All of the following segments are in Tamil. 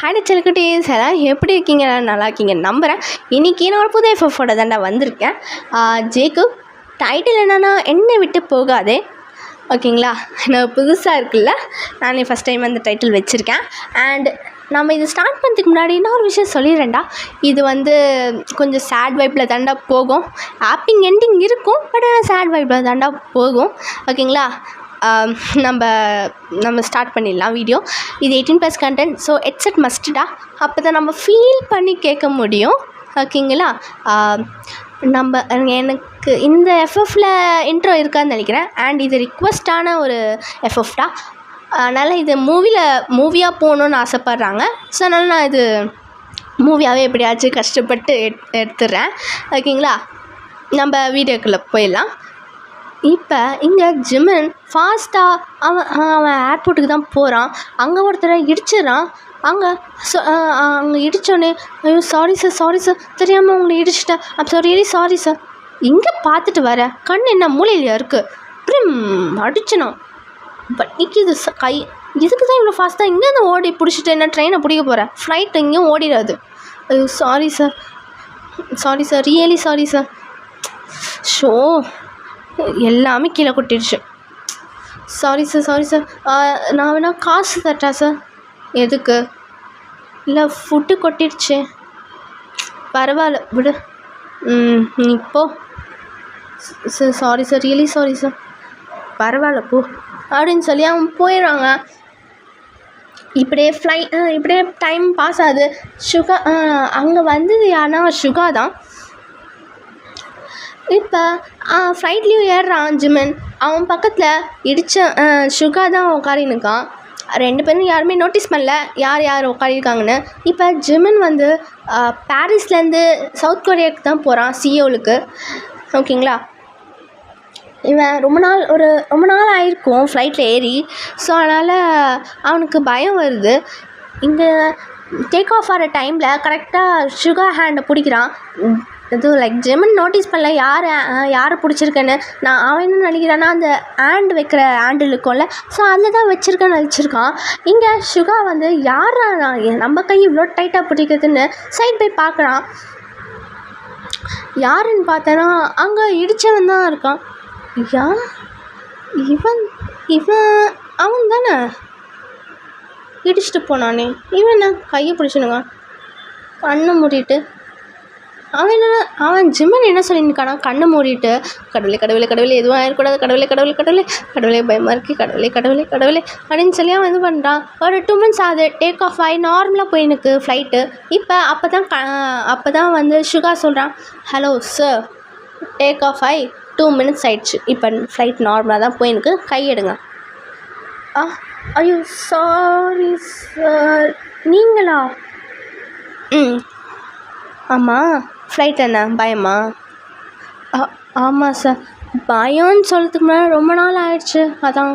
ஹாய் செல்குட்டீஸ், எல்லாம் எப்படி இருக்கீங்க? நல்லா இருக்கீங்க நம்புகிறேன். இன்றைக்கி நான் ஒரு புது எஃப்எஃபோட தாண்டா வந்திருக்கேன். ஜேக்கப் டைட்டில் என்னென்னா என்னை விட்டு போகாதே. ஓகேங்களா, நான் புதுசாக இருக்குல்ல, நானே ஃபஸ்ட் டைம் அந்த டைட்டில் வச்சுருக்கேன். அண்ட் நம்ம இது ஸ்டார்ட் பண்ணுறதுக்கு முன்னாடி நான் ஒரு விஷயம் சொல்லிடுறேன்டா. இது கொஞ்சம் சேட் வைப்பில் தாண்டா போகும். ஹாப்பிங் எண்டிங் இருக்கும், பட் சேட் வைப்பில் தாண்டா போகும். ஓகேங்களா, நம்ம ஸ்டார்ட் பண்ணிடலாம் வீடியோ. இது 18+ கண்டென்ட், ஸோ ஹெட்செட் மஸ்ட்டா. அப்போ தான் நம்ம ஃபீல் பண்ணி கேட்க முடியும். ஓகேங்களா, எனக்கு இந்த எஃப்எஃப்பில் இன்ட்ரோ இருக்கான்னு நினைக்கிறேன். அண்ட் இது ரிக்வெஸ்டான ஒரு எஃப்எஃப் தான். அதனால் இது மூவியாக போகணுன்னு ஆசைப்பட்றாங்க. ஸோ அதனால் நான் இது மூவியாகவே எப்படியாச்சும் கஷ்டப்பட்டு எடுத்துடுறேன். ஓகேங்களா, நம்ம வீடியோக்குள்ளே போயிடலாம். இப்போ இங்கே ஜிமின் ஃபாஸ்ட்டாக அவன் ஏர்போர்ட்டுக்கு தான் போகிறான். அங்கே ஒருத்தரை இடிச்சிடறான். அங்கே இடித்தோடனே, ஐயோ சாரி சார் தெரியாமல் உங்களை இடிச்சிட்டேன், ரியலி சாரி சார். இங்கே பார்த்துட்டு வர கண் என்ன மூலையிலையா இருக்குது? அப்புறம் அடிச்சணும் நிற்கிது கை. இதுக்கு தான் இவ்வளோ ஃபாஸ்ட்டாக இங்கேருந்து ஓடி பிடிச்சிட்டு என்ன ட்ரெயினை பிடிக்க போகிறேன்? ஃப்ளைட் எங்கேயும் ஓடிடாது. ஐயோ sorry sir really sorry sir. Show எல்லாமே கீழே கொட்டிடுச்சு. Sorry sir. நான் வேணால் காசு தட்டா சார்? எதுக்கு? இல்லை ஃபுட்டு கொட்டிடுச்சு. பரவாயில்ல விடு. இப்போ sorry sir, really sorry sir. பரவாயில்ல போ அப்படின்னு சொல்லி அவன் போயிடுறாங்க. இப்படியே டைம் பாஸ் ஆகுது. சுகா அங்கே வந்தது யாருன்னா சுகா தான். இப்போ ஃப்ளைட்லேயும் ஏறுறான் ஜிமின். அவன் பக்கத்தில் இடித்த சுகா தான் உட்காரின்னுக்கான். 2 பேரும் யாருமே நோட்டீஸ் பண்ணல யார் உட்காரிருக்காங்கன்னு. இப்போ ஜிமின் பாரிஸ்லேருந்து சவுத் கொரியாவுக்கு தான் போகிறான், சியோலுக்கு. ஓகேங்களா, இவன் ரொம்ப நாள் ஆகிருக்கும் ஃப்ளைட்டில் ஏறி. ஸோ அதனால் அவனுக்கு பயம் வருது. இங்கே டேக் ஆஃப் ஆகிற டைமில் கரெக்டாக சுகா ஹேண்டை பிடிக்கிறான். எதுவும் ஜெமின் நோட்டீஸ் பண்ணல யாரை பிடிச்சிருக்கேன்னு. அவன் என்ன நினைக்கிறான்னா, அந்த ஹேண்டு வைக்கிற ஹேண்டில் இருக்கும்ல, ஸோ அதில் தான் வச்சுருக்கான். இங்கே சுகா யாரா நம்ம கை இவ்வளோ டைட்டாக பிடிக்கிறதுன்னு சைட் போய் பார்க்குறான். யாருன்னு பார்த்தேன்னா அங்கே இடித்தவன் தான் இருக்கான். இவன் அவன் தானே இடிச்சிட்டு போனானே. இவன் என்ன கையை பிடிச்சினுங்க கண்ணை மூடிட்டு. அவன் ஜிம்மன் என்ன சொல்லியிருக்கானா, கண்ணை மூடிட்டு கடவுளே எதுவும் ஆயிடக்கூடாது, கடவுளே பயமாக இருக்குது, கடவுளே அப்படின்னு சொல்லி அவன் இது பண்ணுறான். ஒரு 2 minutes ஆகுது. டேக் ஆஃப் ஆகி நார்மலாக போய் எனக்கு ஃப்ளைட்டு. இப்போ அப்போ தான் சுகா சொல்கிறான், ஹலோ சார், டேக் ஆஃப் ஆகி 2 minutes ஆயிடுச்சு. இப்போ ஃப்ளைட் நார்மலாக தான் போய் எனக்கு கை எடுங்க. ஐயோ சாரி சார். நீங்களா? ஆமாம், ஃப்ளைட் என்ன பயமா? ஆமாம் சார். பயம்னு சொல்கிறதுக்கு முன்னாடி ரொம்ப நாள் ஆயிடுச்சு, அதான்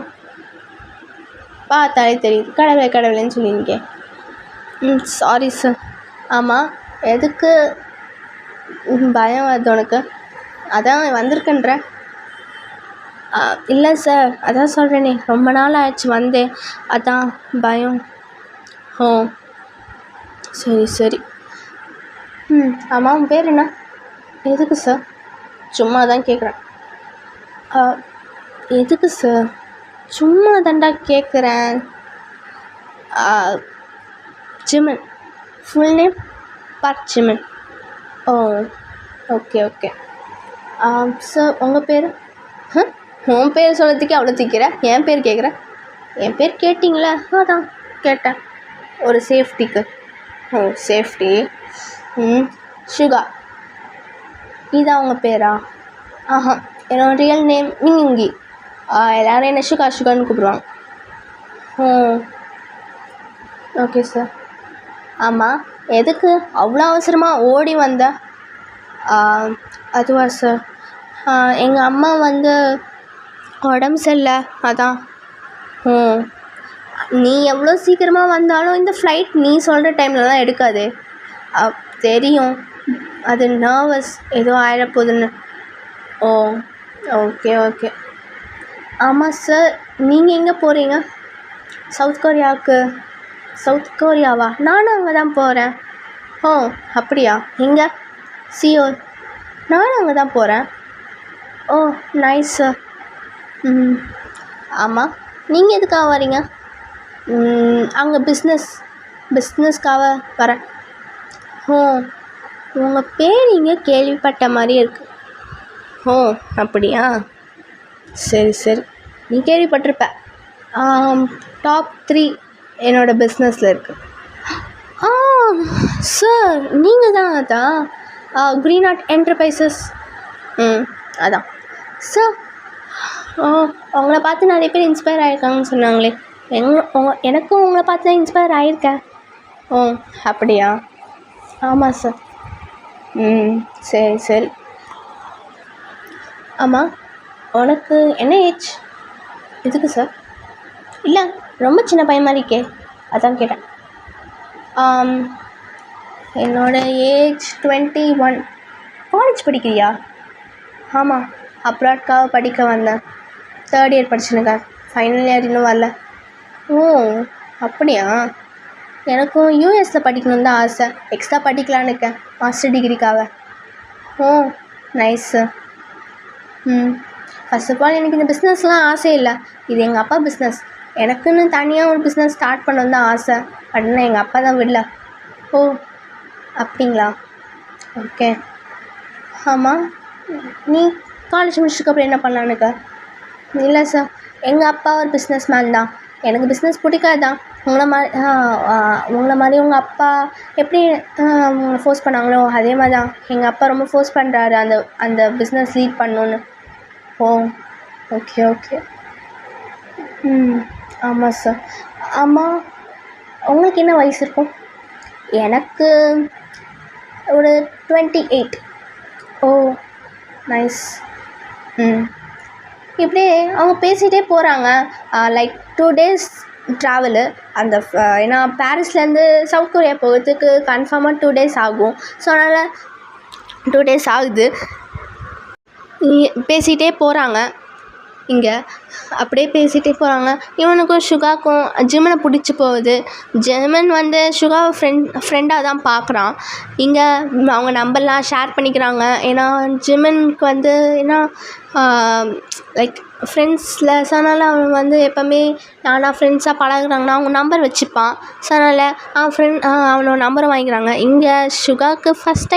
பார்த்தாலே தெரியுது கடவுளேன்னு சொல்லியிருக்கே. Sorry sir. ஆமாம், எதுக்கு பயம் வருது உனக்கு? அதான் வந்திருக்குன்ற. இல்லை சார், அதான் சொல்கிறேனே, ரொம்ப நாள் ஆயிடுச்சு வந்தேன், அதான் பயம். சரி. ஆமாம், உன் பேர் என்ன? எதுக்கு சார்? சும்மா தான் கேட்குறேன். எதுக்கு சார்? சும்மா தாண்டா கேட்குறேன். Jimin. Full name park Jimin. Okay sir. உங்கள் பேர்? உன் பேர் சொல்கிறதுக்கே அவ்வளோ திக்கிற, என் பேர் கேட்குற? என் பேர் கேட்டிங்களா? அதான் கேட்டேன், ஒரு சேஃப்டிக்கு. சேஃப்டி. சுகா. இதுதான் உங்கள் பேரா? என்னோட ரியல் நேம் மிங்கி. எல்லோரும் என்ன சுகான்னு கூப்பிடுவாங்க. Okay sir. ஆமாம், எதுக்கு அவ்வளோ அவசரமாக ஓடி வந்த? அதுவா சார், எங்கள் அம்மா உடம்பு சரியில்லை, அதான். நீ எவ்வளோ சீக்கிரமாக வந்தாலும் இந்த ஃப்ளைட் நீ சொல்கிற டைமில் தான் எடுக்காது. தெரியும், அது நர்வஸ், ஏதோ ஆயிடப்போகுதுன்னு. ஓகே. ஆமாம் சார். நீங்கள் எங்கே போகிறீங்க? சவுத் கொரியாவுக்கு. சவுத் கொரியாவா? நானும் அங்கே தான் போகிறேன். ஓ அப்படியா? எங்கே? சியோல். நானும் அங்கே தான் போகிறேன். ஓ நைஸ் சார். ஆமாம். நீங்கள் எதுக்காக வரீங்க? அங்கே பிஸ்னஸ்க்காக வரேன். ஓ உங்கள் பேர் இங்கே கேள்விப்பட்ட மாதிரி இருக்கு. ஓ அப்படியா? சரி சரி. நீ கேள்விப்பட்டிருப்ப. டாப் 3 என்னோடய பிஸ்னஸில் இருக்குது. ஆ சார் நீங்கள் தான் அதான் க்ரீன் ஆர்ட் என்டர்பிரைசஸ். அதான் சார். உங்களை பார்த்து நிறைய பேர் இன்ஸ்பயர் ஆகிருக்காங்கன்னு சொன்னாங்களே. எனக்கும் உங்களை பார்த்து தான் இன்ஸ்பயர் ஆகியிருக்கேன். ஓ அப்படியா? ஆமாம் சார். சரி சரி. ஆமாம், உனக்கு என்ன ஏஜ்? எதுக்கு சார்? இல்லை, ரொம்ப சின்ன பையன் மாதிரி இருக்கே, அதான் கேட்டேன். என்னோடய ஏஜ் 21. காலேஜ் படிக்கிறியா? ஆமாம், அப்ராட்காக படிக்க வந்தேன். 3rd இயர் படிச்சுருக்கேன். ஃபைனல் இயர் இன்னும் வரல. ஓ அப்படியா? எனக்கும் யூஎஸில் படிக்கணுன்னு தான் ஆசை. எக்ஸ்ட்ரா படிக்கலான்னு இருக்கேன் மாஸ்டர் டிகிரிக்காக. Oh nice sir. First of all எனக்கு இந்த பிஸ்னஸ்லாம் ஆசை இல்லை. இது எங்கள் அப்பா பிஸ்னஸ். எனக்குன்னு தனியாக ஒரு பிஸ்னஸ் ஸ்டார்ட் பண்ணணுன்னு தான் ஆசை. அப்படின்னா எங்கள் அப்பா தான் விடல. ஓ அப்படிங்களா? ஓகே. ஆமாம், நீ காலேஜ் முடிச்சதுக்கப்புறம் என்ன பண்ணலான்னு இருக்க? இல்லை சார், எங்கள் அப்பா ஒரு பிஸ்னஸ் மேன் தான். எனக்கு பிஸ்னஸ் பிடிக்காது தான். உங்களை மாதிரி உங்கள் அப்பா எப்படி உங்களை ஃபோர்ஸ் பண்ணாங்களோ அதே மாதிரி தான் எங்கள் அப்பா ரொம்ப ஃபோர்ஸ் பண்ணுறாரு அந்த பிஸ்னஸ் லீட் பண்ணணுன்னு. ஓ ஓகே ஓகே. ஆமாம் சார். ஆமாம், உங்களுக்கு என்ன வயசு இருக்கும்? எனக்கு ஒரு 28. ஓ நைஸ். இப்படியே அவங்க பேசிகிட்டே போகிறாங்க. Like 2 days travel. அந்த ஏன்னா பாரிஸ்லேருந்து சவுத் கொரியா போகிறதுக்கு கன்ஃபார்மாக 2 days ஆகும். ஸோ அதனால் 2 days ஆகுது. பேசிகிட்டே போகிறாங்க. இங்கே அப்படியே பேசிகிட்டே போகிறாங்க. இவனுக்கும் சுகாக்கும் ஜிமனை பிடிச்சி போகுது. ஜிமன் வந்து சுகாவை ஃப்ரெண்டாக தான் பார்க்குறான். இங்கே அவங்க நம்பர்லாம் ஷேர் பண்ணிக்கிறாங்க. ஏன்னா ஜிமனுக்கு வந்து ஏன்னா லைக் ஃப்ரெண்ட்ஸில் ஸோ அதனால் அவன் வந்து எப்போவுமே நானாக ஃப்ரெண்ட்ஸாக பழகுறாங்கன்னா அவங்க நம்பர் வச்சுப்பான். ஸோ அதனால் அவனோட நம்பரை வாங்கிக்கிறாங்க. இங்கே சுகாவுக்கு ஃபஸ்ட்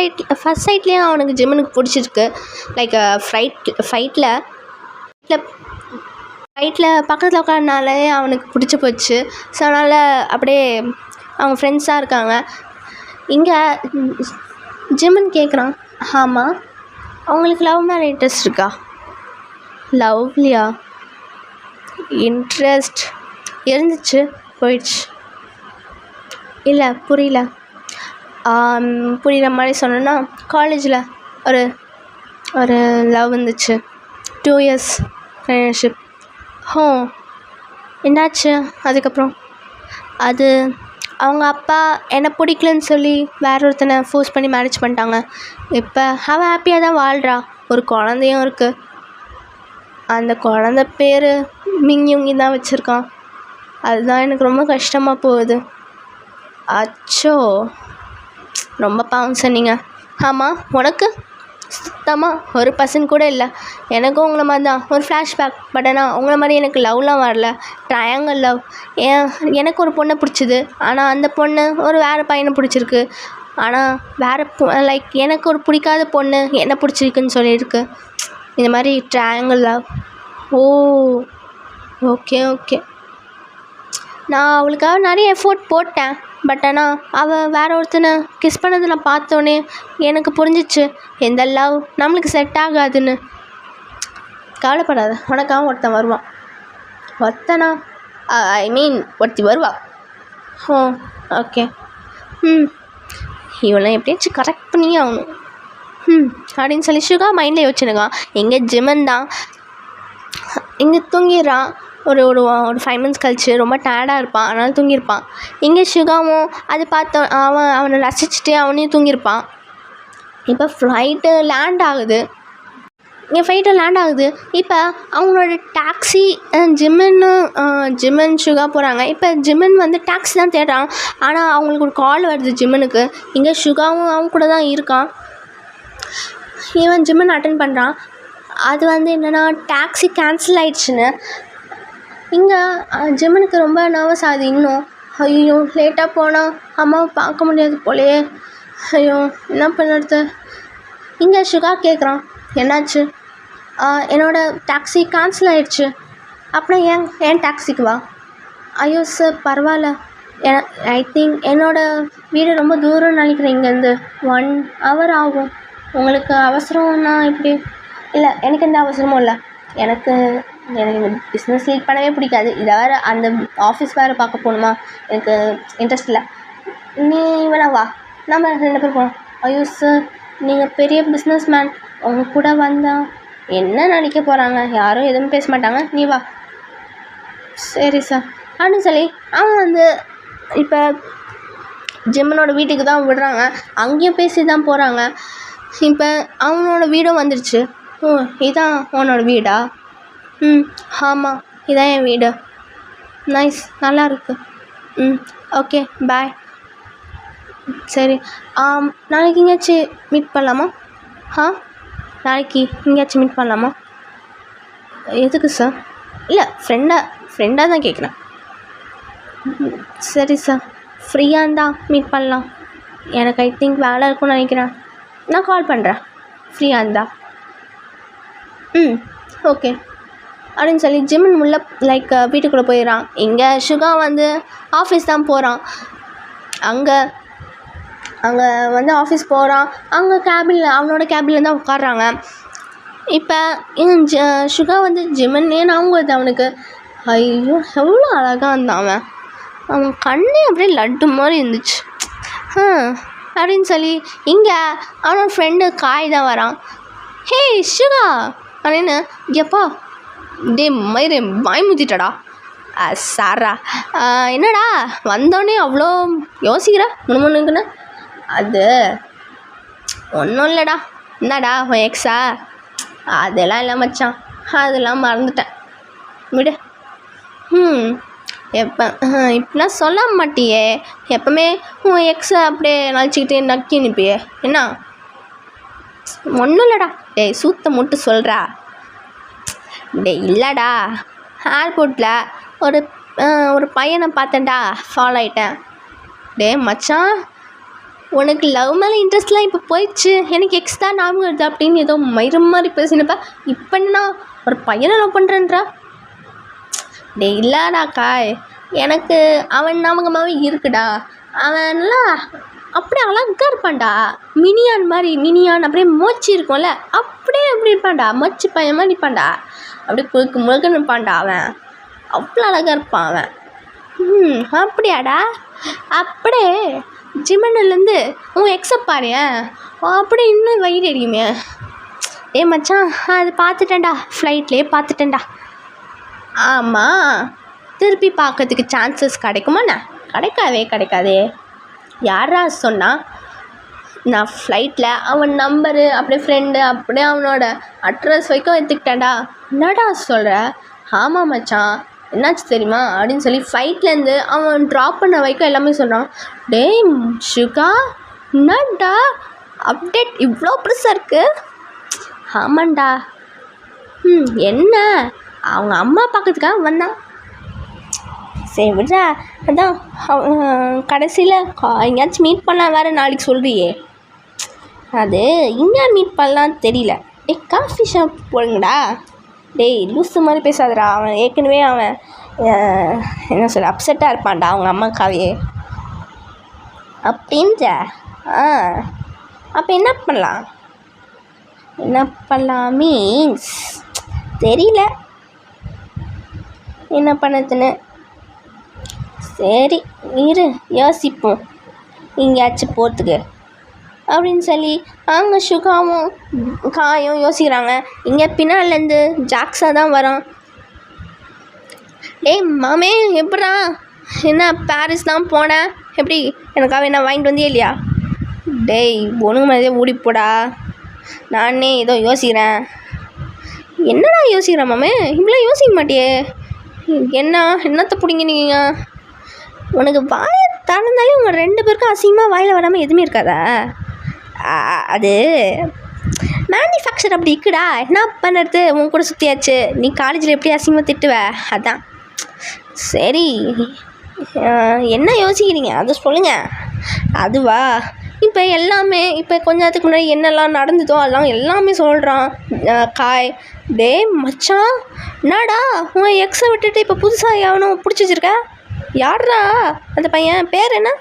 சைட்லேயும் அவனுக்கு ஜிமனுக்கு பிடிச்சிருக்கு. லைக் ஃப்ளைட்டில் பக்கத்தில் உட்காரனாலே அவனுக்கு பிடிச்சி போச்சு. ஸோ அதனால் அப்படியே அவங்க ஃப்ரெண்ட்ஸாக இருக்காங்க. இங்கே ஜிமன் கேட்குறான், ஆமாம் அவங்களுக்கு லவ் மேலே இன்ட்ரெஸ்ட் இருக்கா? லவ்லியா? இன்ட்ரெஸ்ட் இருந்துச்சு, போயிடுச்சு. இல்லை புரியல. புரிகிற மாதிரி சொன்னேன்னா காலேஜில் ஒரு லவ் இருந்துச்சு. 2 years ஃப்ரெண்ட்ஷிப். ஹோ என்னாச்சு அதுக்கப்புறம்? அது அவங்க அப்பா என்னை பிடிக்கலன்னு சொல்லி வேற ஒருத்தனை ஃபோர்ஸ் பண்ணி மேரேஜ் பண்ணிட்டாங்க. இப்போ அவள் ஹாப்பியாக தான் வாழ்கிறா. ஒரு குழந்தையும் இருக்குது. அந்த குழந்த பேர் மிங்யுங்கி தான் வச்சுருக்கான். அதுதான் எனக்கு ரொம்ப கஷ்டமாக போகுது. அச்சோ, ரொம்ப பாவம் சொன்னீங்க. ஆமாம், உனக்கு சுத்தமாக ஒரு பர்சன்ட் கூட இல்லை. எனக்கும் உங்களை மாதிரி தான் ஒரு ஃப்ளாஷ்பேக். பட் ஆனால் உங்களை மாதிரி எனக்கு லவ்லாம் வரல. Triangle love. எனக்கு ஒரு பொண்ணை பிடிச்சிது. ஆனால் அந்த பொண்ணு ஒரு வேறு பையனை பிடிச்சிருக்கு. ஆனால் வேறு லைக் எனக்கு ஒரு பிடிக்காத பொண்ணு என்ன பிடிச்சிருக்குன்னு சொல்லியிருக்கு. இந்த மாதிரி ட்ரையாங்கிள் லவ். ஓ ஓகே ஓகே. நான் அவளுக்காக நிறைய எஃபோர்ட் போட்டேன். பட் ஆனால் அவள் வேற ஒருத்தனை கிஸ் பண்ணதை நான் பார்த்தோன்னே எனக்கு புரிஞ்சிச்சு எந்த லவ் நம்மளுக்கு செட் ஆகாதுன்னு. கவலைப்படாத, உனக்காக ஒருத்தன் வருவான். ஒருத்தனா? ஐ மீன் ஒருத்தி வருவா. ஓ ஓகே. இவளை எப்படியாச்சும் கரெக்ட் பண்ணியே ஆகணும். அப்படின்னு சொல்லி சுகா மைண்டில் யோசிச்சுருக்கான். எங்கே ஜிமன் தான் இங்கே தூங்கிடுறான். ஒரு 5 months கழிச்சு ரொம்ப டயர்டாக இருப்பான். அதனால் தூங்கியிருப்பான். இங்கே சுகாவும் அது பார்த்தோம் அவனை ரசிச்சுட்டு அவனையும் தூங்கியிருப்பான். இப்போ ஃப்ளைட்டு லேண்ட் ஆகுது. இங்கே ஃப்ளைட்டு லேண்ட் ஆகுது. இப்போ அவங்களோட டாக்ஸி ஜிம்மன் சுகா போகிறாங்க. இப்போ ஜிம்மன் வந்து டாக்ஸி தான் தேடுறான். ஆனால் அவங்களுக்கு ஒரு கால் வருது ஜிம்மனுக்கு. இங்கே சுகாவும் அவங்க கூட தான் இருக்கான். இவன் ஜிம்மன் அட்டன் பண்ணுறான். அது வந்து என்னென்னா டாக்ஸி கேன்சல் ஆயிடுச்சுன்னு. இங்கே ஜிம்மனுக்கு ரொம்ப நர்வஸ் ஆகுது. இன்னும் ஐயோ லேட்டாக போனால் அம்மாவை பார்க்க முடியாது போலையே, ஐயோ என்ன பண்ணுறது. இங்கே சுகா கேட்குறான், என்னாச்சு? என்னோடய டாக்ஸி கேன்சல் ஆகிடுச்சு. அப்புறம் ஏன் டாக்ஸிக்கு வா. ஐயோ சார் பரவாயில்ல, ஐ திங்க் என்னோடய வீடு ரொம்ப தூரம்னு நினைக்கிறேன். இங்கேருந்து 1 hour ஆகும். உங்களுக்கு அவசரம்னா இப்படி? இல்லை எனக்கு எந்த அவசரமும் இல்லை. எனக்கு இந்த பிஸ்னஸ் லீட் பண்ணவே பிடிக்காது. இதை வேறு அந்த ஆஃபீஸ் வேறு பார்க்க போகணுமா, எனக்கு இன்ட்ரெஸ்ட் இல்லை. நீ வேணா வா, நம்ம 2 பேர் போகலாம். ஐயோ சார் நீங்கள் பெரிய பிஸ்னஸ் மேன், உங்கள் கூட வந்தால் என்ன நினைக்க போகிறாங்க? யாரும் எதுவும் பேச மாட்டாங்க, நீ வா. சரி சார் அப்படின்னு சொல்லி அவன் வந்து இப்போ ஜிம்மனோட வீட்டுக்கு தான் விடுறாங்க. அங்கேயும் பேசி தான் போகிறாங்க. இப்போ அவனோட வீடும் வந்துடுச்சு. ஓ இதான் உன்னோட வீடா? ஆமாம் இதான் என் வீடு. நைஸ், நல்லா இருக்கு. Okay bye. சரி நாளைக்கு எங்கேயாச்சும் மீட் பண்ணலாமா? நாளைக்கு எங்கேயாச்சும் மீட் பண்ணலாமா? எதுக்கு சார்? இல்லை ஃப்ரெண்டாக தான் கேட்குறேன். சரி சார், ஃப்ரீயாக இருந்தால் மீட் பண்ணலாம். எனக்கு ஐ திங்க் வேலை இருக்கும்னு நினைக்கிறேன். நான் கால் பண்ணுறேன் ஃப்ரீயாக இருந்தா. ஓகே அப்படின்னு சொல்லி ஜிம்மன் உள்ள வீட்டுக்குள்ளே போயிடறான். இங்கே சுகா வந்து ஆஃபீஸ் தான் போகிறான். அங்கே வந்து ஆஃபீஸ் போகிறான். அங்கே அவனோட கேபினில் தான் உட்காடுறாங்க. இப்போ சுகா வந்து ஜிம்மன் ஞாபகம் வருது அவனுக்கு. ஐயோ எவ்வளோ அழகாக இருந்தான் அவன் கண்ணே அப்படியே லட்டு மாதிரி இருந்துச்சு அப்படின்னு சொல்லி இங்கே அவனோட ஃப்ரெண்டு காய் தான் வரான். ஹே சுகா அப்படின்னு. எப்பா டே மயிறு வாய் முத்திட்டடா. சாரா என்னடா வந்தோடனே அவ்வளோ யோசிக்கிற முணுமுணுக்குன்னு? அது ஒன்றும் இல்லைடா. என்னடா உன் எக்ஸா? அதெல்லாம் இல்லை மச்சான், அதெல்லாம் மறந்துட்டேன் விடு. இப்படிலாம் சொல்ல மாட்டியே, எப்பவுமே உன் எக்ஸை அப்படியே நழிச்சிக்கிட்டே நக்கி நிற்பியே, என்ன? ஒன்றும் இல்லைடா. டேய் சூத்த மட்டும் சொல்கிறா. இல்லைடா, ஏர்போர்ட்டில் ஒரு பையனை பார்த்தேன்டா, ஃபாலோ ஆகிட்டேன். மச்சான் உனக்கு லவ் மேலே இன்ட்ரெஸ்ட்லாம் இப்போ போயிடுச்சு, எனக்கு எக்ஸ் தான் ஞாபகம் வருது அப்படின்னு ஏதோ மயிரம் மாதிரி பேசினப்ப இப்போ என்ன ஒரு பையனை லவ் பண்ணுறேன்றா? இல்லைடா காய், எனக்கு அவன் ஞாபகமாகவே இருக்குடா. அவன் நல்லா அப்படியே அழகாக இருப்பான்டா, மினியான் அப்படியே மோச்சி இருக்கும்ல, அப்படியே அப்படி இருப்பான்டா, மொச்சி பையன் மாதிரி இருப்பான்டா, அப்படியே முழுக்க நிற்பான்டா. அவன் அவ்வளோ அழகாக இருப்பான் அவன். அப்படியாடா? அப்படியே ஜிம்மன்லேருந்து உன் எக்ஸை பாருயேன், அப்படியே இன்னும் வயிறு எரியுமே. மச்சான் அது பார்த்துட்டேன்டா, ஃப்ளைட்லேயே பார்த்துட்டேன்டா. ஆமாம், திருப்பி பார்க்கறதுக்கு சான்சஸ் கிடைக்குமாண்ணா? கிடைக்காதே. யாரா சொன்னால்? நான் ஃப்ளைட்டில் அவன் நம்பரு அப்படியே ஃப்ரெண்டு அப்படியே அவனோட அட்ரஸ் வரைக்கும் எடுத்துக்கிட்டேன்டா. என்னடா சொல்கிற? ஆமாம் மச்சான், என்னாச்சு தெரியுமா அப்படின்னு சொல்லி ஃப்ளைட்லேருந்து அவன் ட்ராப் பண்ண வரைக்கும் எல்லாமே சொல்கிறான். டேய் சுகா, என்னடா அப்டேட் இவ்வளோ பெருசாக இருக்குது? ஆமாண்டா. என்ன? அவங்க அம்மா பார்க்கறதுக்காக வந்தான். சரி விட்றா, அதான் கடைசியில் எங்கேயாச்சும் மீட் பண்ணலாம் வேறு நாளைக்கு சொல்கிறியே, அது எங்கே மீட் பண்ணலான்னு தெரியல. காஃபி ஷாப் போடுங்கடா. டேய் லூஸு மாதிரி பேசாதடா. அவன் ஏற்கனவே என்ன சொல்ல அப்செட்டாக இருப்பான்டா அவங்க அம்மாக்காவே அப்படின்ற. அப்போ என்ன பண்ணலாம் மீன்ஸ் தெரியல என்ன பண்ணதுன்னு. சரி இரு யோசிப்போம் எங்கேயாச்சும் போகிறதுக்கு அப்படின்னு சொல்லி அவங்க சுகாவும் காயும் யோசிக்கிறாங்க. இங்கே பின்னாலேருந்து ஜாக்ஸா தான் வரோம். மாமே எப்படா, என்ன பாரிஸ் தான் போனேன், எப்படி எனக்காக என்ன வாங்கிட்டு வந்தியே இல்லையா? டேய் ஒன்று மாதிரியே ஓடிப்போடா, நானே ஏதோ யோசிக்கிறேன். என்னடா யோசிக்கிற மாமே, இப்படிலாம் யோசிக்க மாட்டியே. என்னத்தை பிடிங்க நீங்கள்? உனக்கு வாயை திறந்தாலே உங்கள் 2 பேருக்கும் அசிங்கமாக வாயில் வராமல் எதுவுமே இருக்காதா? அது மேனுஃபேக்சர் அப்படி இருக்குடா, என்ன பண்ணுறது? உன் கூட சுற்றியாச்சு. நீ காலேஜில் எப்படி அசிங்கமாக திட்டுவ? அதான். சரி, என்ன யோசிக்கிறீங்க அதை சொல்லுங்கள். அதுவா, இப்போ எல்லாமே இப்போ கொஞ்ச நேரத்துக்கு முன்னாடி என்னெல்லாம் நடந்ததோ அதெல்லாம் எல்லாமே சொல்கிறான் காய். டே மச்சான், என்னடா உன் எக்ஸை விட்டுட்டு இப்போ புதுசாக எவனும் பிடிச்சி வச்சிருக்க? யார்ரா அந்த பையன்? பேர் என்ன?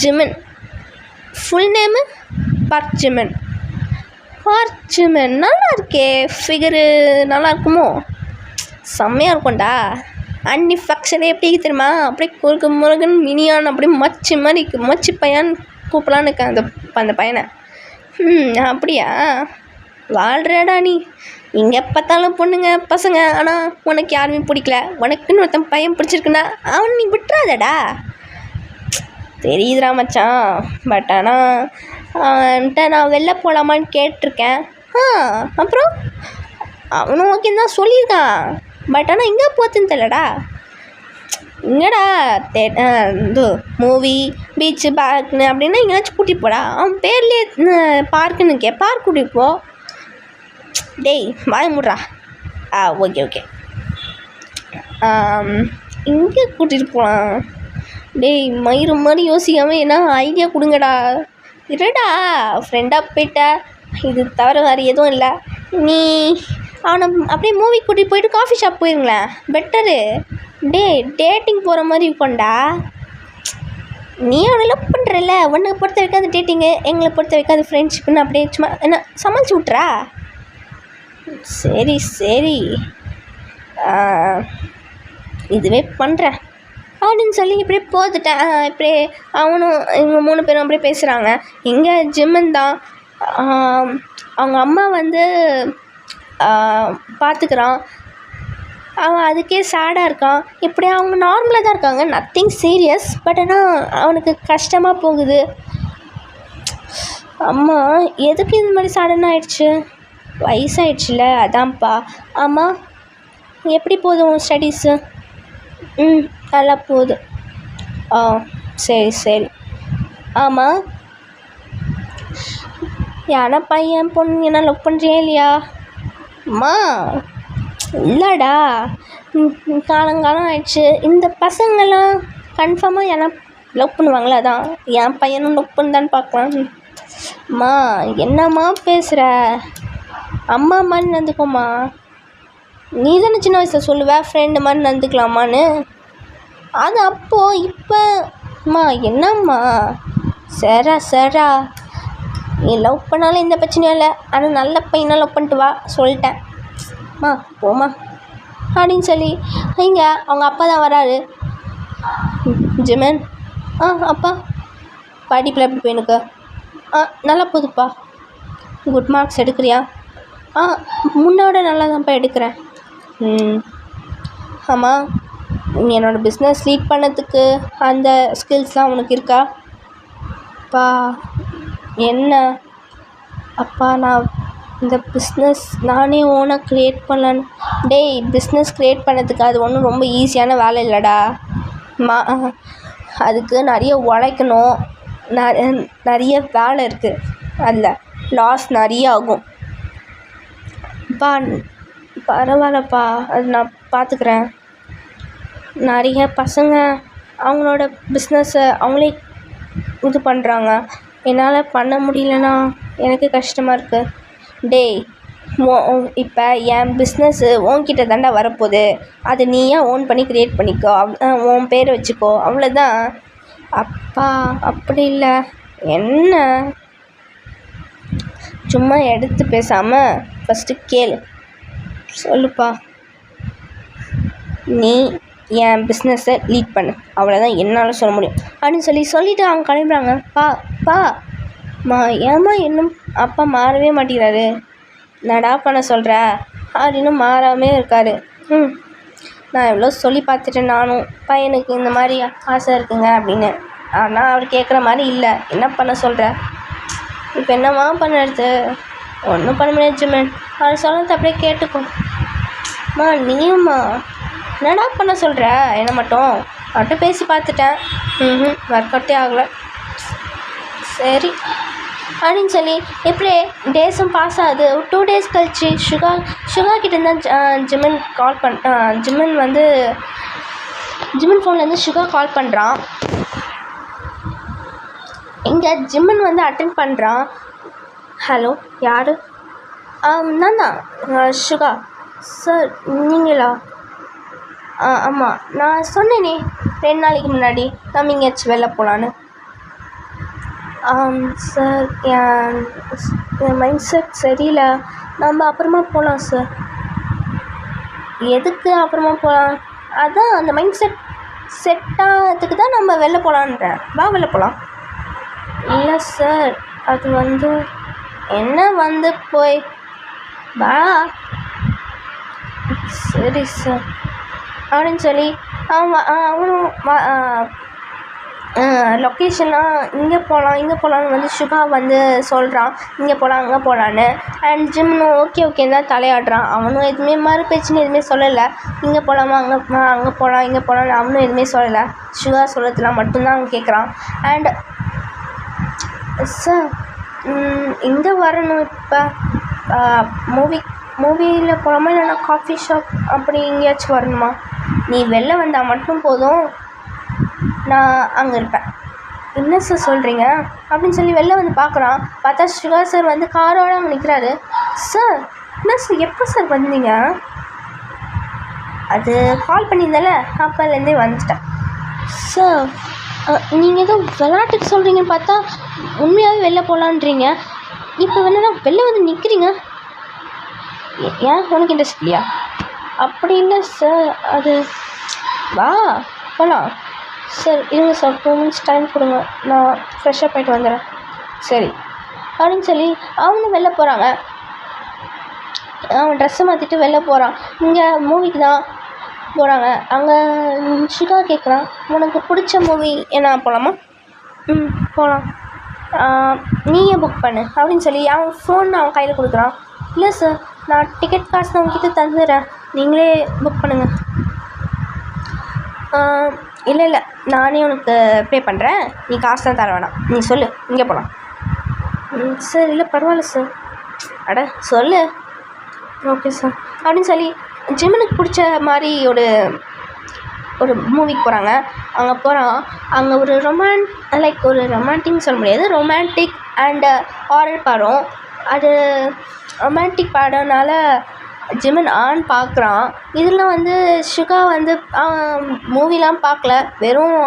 Jimin. Full name park Jimin. Park Jimin நல்லா இருக்கே, ஃபிகரு நல்லா இருக்குமோ? செம்மையாக இருக்கும்டா. மேனுஃபேக்சர் எப்படி தெரியுமா? அப்படியே குறுக்கு முருகன் மினியான் அப்படியே மச்சி பையன் கூப்பிடலான்னு இருக்கேன் அந்த பையனை. அப்படியா? வாழ்றடா நீ. இங்கே பார்த்தாலும் பொண்ணுங்க பசங்க, ஆனால் உனக்கு யாருமே பிடிக்கல. உனக்குன்னு ஒருத்தன் பையன் பிடிச்சிருக்குன்னா அவன் நீ விட்டுறாதடா. தெரியுதுடா மச்சான். பட் ஆனால் அவன்கிட்ட நான் வெளில போகலாமான்னு கேட்டிருக்கேன். அப்புறம் அவனும் ஓகேன்னு தான் சொல்லியிருக்கான். பட் ஆனால் எங்கே போச்சுன்னு தெரியலடா. இங்கடா இது மூவி பீச்சு பார்க்குன்னு அப்படின்னா எங்கேயாச்சும் கூட்டிகிட்டு போடா. அவன் பேர்லேயே பார்க்குன்னு பார்க் கூட்டிகிட்டு போ. டேய் வாய முட்றா. ஓகே இங்கே கூட்டிகிட்டு போகலாம். டேய் மயிறு மாதிரி யோசிக்காமல் என்ன ஐடியா கொடுங்கடா. இருடா, ஃப்ரெண்டாக போயிட்ட, இது தவிர வேறு எதுவும் இல்லை. நீ அவனை அப்படியே மூவி கூட்டிகிட்டு போயிட்டு காஃபி ஷாப் போயிருங்களேன், பெட்டரு. டேட்டிங் போகிற மாதிரி இருக்கோண்டா. நீ அவனை லவ் பண்ணுறல, உன்னை பொறுத்த வரைக்கும் அது டேட்டிங்கு, எங்களை பொறுத்த வரைக்கும் அது ஃப்ரெண்ட்ஷிப்னு அப்படியே சும்மா என்ன சமாளிச்சு விட்றா. சரி இதுவே பண்ணுறேன் அப்படின்னு சொல்லி இப்படியே போத்துட்டேன். இப்படியே அவனும் இவங்க 3 பேரும் அப்படியே பேசுகிறாங்க. எங்கே ஜிம்மன் தான் அவங்க அம்மா வந்து பார்த்துக்கிறான். அவன் அதுக்கே சேடாக இருக்கான். இப்படி அவங்க நார்மலாக தான் இருக்காங்க, நத்திங் சீரியஸ். பட் ஆனால் அவனுக்கு கஷ்டமாக போகுது. அம்மா எதுக்கு இந்த மாதிரி சடனாக ஆயிடுச்சு? வயசாகிடுச்சுல, அதான்ப்பா. ஆமாம், எப்படி போதும் உன் ஸ்டடீஸு? நல்லா போகுது. சரி. ஆமாம், யாரா பையன் பொண்ணு என்ன லவ் பண்ணுறியா இல்லையா? அம்மா இல்லைடா, காலங்காலம் ஆயிடுச்சு. இந்த பசங்கள்லாம் கன்ஃபார்மாக யாரா லவ் பண்ணுவாங்களா? அதான் என் பையனும் லவ் பண்ணுதான்னு பார்க்கலாம். அம்மா என்னம்மா பேசுகிற? அம்மா மாதிரி நடந்துக்கோம்மா. நீ தானே சின்ன வயசில் சொல்லுவேன் ஃப்ரெண்டு மாதிரி நடந்துக்கலாமான்னு. அது அப்போது. இப்போம்மா என்னம்மா? சரா நீ லவ் பண்ணாலும் எந்த பிரச்சனையும் இல்லை, ஆனால் நல்ல பையனாக லவ் பண்ணிட்டு வா சொல்லிட்டேன். அம்மா போம்மா அப்படின்னு சொல்லி இங்கே அவங்க அப்பா தான் வராரு. ஜிமன், அப்பா படிப்பில் எப்படி போயினுக்கு? நல்லா போகுதுப்பா. Good marks எடுக்கிறியா? முன்னோட நல்லா தான்ப்பா எடுக்கிறேன். ஆமாம், என்னோடய பிஸ்னஸ் லீட் பண்ணதுக்கு அந்த ஸ்கில்ஸ்லாம் உனக்கு இருக்கா? அப்பா என்ன? அப்பா நான் இந்த பிஸ்னஸ் நானே ஓனாக க்ரியேட் பண்ணலான்னு. டேய், பிஸ்னஸ் க்ரியேட் பண்ணதுக்கு அது ஒன்றும் ரொம்ப ஈஸியான வேலை இல்லைடா. அதுக்கு நிறைய உழைக்கணும், நிறைய வேலை இருக்குது, அதில் லாஸ் நிறைய ஆகும். பரவாயில்லப்பா, அது நான் பார்த்துக்கிறேன். நிறைய பசங்க அவங்களோட பிஸ்னஸை அவங்களே இது பண்ணுறாங்க. என்னால் பண்ண முடியலன்னா எனக்கு கஷ்டமாக இருக்குது. டேய், இப்போ என் பிஸ்னஸ்ஸு உன்கிட்ட தாண்டா வரப்போகுது. அதை நீயா ஓன் பண்ணி க்ரியேட் பண்ணிக்கோ, உன் பேரை வச்சுக்கோ, அவ்வளோதான். அப்பா அப்படி இல்லை. என்ன சும்மா எடுத்து பேசாமல் ஃபஸ்ட்டு கேளு. சொல்லுப்பா. நீ என் பிஸ்னஸை லீட் பண்ணு, அவ்வளோதான் என்னால் சொல்ல முடியும் அப்படின்னு சொல்லிவிட்டு அவங்க கிளம்புறாங்க. ஏம்மா இன்னும் அப்பா மாறவே மாட்டேங்கிறாரு? நடா பண்ண சொல்கிற அப்படின்னு மாறாமே இருக்காரு. நான் எவ்வளோ சொல்லி பார்த்துட்டேன் நானும், பையனுக்கு இந்த மாதிரி ஆசை இருக்குங்க அப்படின்னு. ஆனால் அவர் கேட்குற மாதிரி இல்லை. என்ன பண்ண சொல்கிற? இப்போ என்னம்மா பண்ணுறது? ஒன்றும் பண்ண முடியாது ஜிமன், அவர் சொல்கிறது அப்படியே கேட்டுக்கோ. நீயும்மா என்னடா பண்ண சொல்கிற என்னை மட்டும்? அவர்கிட்ட பேசி பார்த்துட்டேன், ஒர்க் அவுட்டே ஆகலை. சரி அப்படின்னு சொல்லி இப்படியே டேஸும் பாஸ் ஆகுது. 2 days கழிச்சு சுகா கிட்டேருந்து ஜிமன் கால் ஜிமன் ஃபோன்லேருந்து சுகா கால் பண்ணுறான். இங்கே ஜிம்மன் வந்து அட்டென்ட் பண்ணுறான். ஹலோ, யார்? நான் தான் சுகா. சார் நீங்களா? ஆமாம், நான் சொன்னேனே 2 நாளைக்கு முன்னாடி நம்ம எங்கேயாச்சும் வெளில போகலான்னு. சார் என் மைண்ட் செட் சரியில்லை, நம்ம அப்புறமா போகலாம் சார். எதுக்கு அப்புறமா போகலாம்? அதான் அந்த மைண்ட் செட் ஆகிறதுக்கு தான் நம்ம வெளில போகலான்றேன். வா வெளில போகலாம். இல்லை சார், அது வந்து என்ன வந்து போய் வா. சரி சார் அப்படின்னு சொல்லி அவனும் லொக்கேஷனாக இங்கே போகலான்னு வந்து சுகா வந்து சொல்கிறான், இங்கே போகலாம் அங்கே போகலான்னு. அண்ட் ஜிம்னும் ஓகே தான் தலையாடுறான். அவனும் எதுவுமே பேச்சுன்னு எதுவுமே சொல்லலை. இங்கே போகலாமா அங்கே போகலாம் இங்கே போகலான்னு அவனும் எதுவுமே சொல்லலை. சுகா சொல்கிறதுலாம் மட்டும்தான் அவன் கேட்குறான். அண்ட் சார் இங்கே வரணும், இப்போ மூவியில் போகலாமா இல்லைன்னா காஃபி ஷாப் அப்படி எங்கேயாச்சும் வரணுமா? நீ வெளில வந்தால் மட்டும் போதும், நான் அங்கே இருப்பேன். என்ன சார் சொல்கிறீங்க அப்படின்னு சொல்லி வெளில வந்து பார்க்குறான். பார்த்தா சுகா சார் வந்து காரோட அங்கே நிற்கிறாரு. சார் என்ன சார், எப்போ சார் வந்தீங்க? அது கால் பண்ணியிருந்தால அப்போலேருந்தே வந்துட்டேன். சார் நீங்கள் எதுவும் விளையாட்டுக்கு சொல்கிறீங்கன்னு பார்த்தா உண்மையாகவே வெளில போகலான்றீங்க. இப்போ வேணா வெளில வந்து நிற்கிறீங்க, ஏன் உனக்கு இன்ட்ரெஸ்ட் இல்லையா? அப்படி இல்லை சார், அது வா போகலாம். சார் இருங்க சார், 2 minutes டைம் கொடுங்க, நான் ஃப்ரெஷ்ஷாக போயிட்டு வந்துடுறேன். சரி அப்படின்னு சொல்லி அவனும் வெளில போகிறாங்க. அவன் ட்ரெஸ்ஸை மாற்றிட்டு வெளில போகிறான். இங்கே மூவிக்கு தான் போகிறாங்க. அங்கே சுகா கேட்குறான், உனக்கு பிடிச்ச மூவி என்ன போகலாமா? போகலாம், நீயே புக் பண்ணு அப்படின்னு சொல்லி அவன் ஃபோன் அவன் கையில் கொடுக்குறான். இல்லை சார், நான் டிக்கெட் காசு நான் உங்ககிட்ட தந்துடுறேன், நீங்களே புக் பண்ணுங்கள். இல்லை நானே உனக்கு பே பண்ணுறேன், நீ காசு தான் தர வேணாம், நீ சொல்லு இங்கே போகலாம். சார் இல்லை பரவாயில்ல சார். அட சொல்லு. ஓகே சார் அப்படின்னு சொல்லி ஜிம்மனுக்கு பிடிச்ச மாதிரி ஒரு மூவிக்கு போகிறாங்க. அங்கே போகிறான். அங்கே ஒரு ரொமான்டிக்னு சொல்ல முடியாது, ரொமான்டிக் அண்டு ஹாரர் படம். அது ரொமான்டிக் படம்னால ஜிம்மன் பார்க்குறான். இதெல்லாம் வந்து சுகா வந்து மூவிலாம் பார்க்கல, வெறும்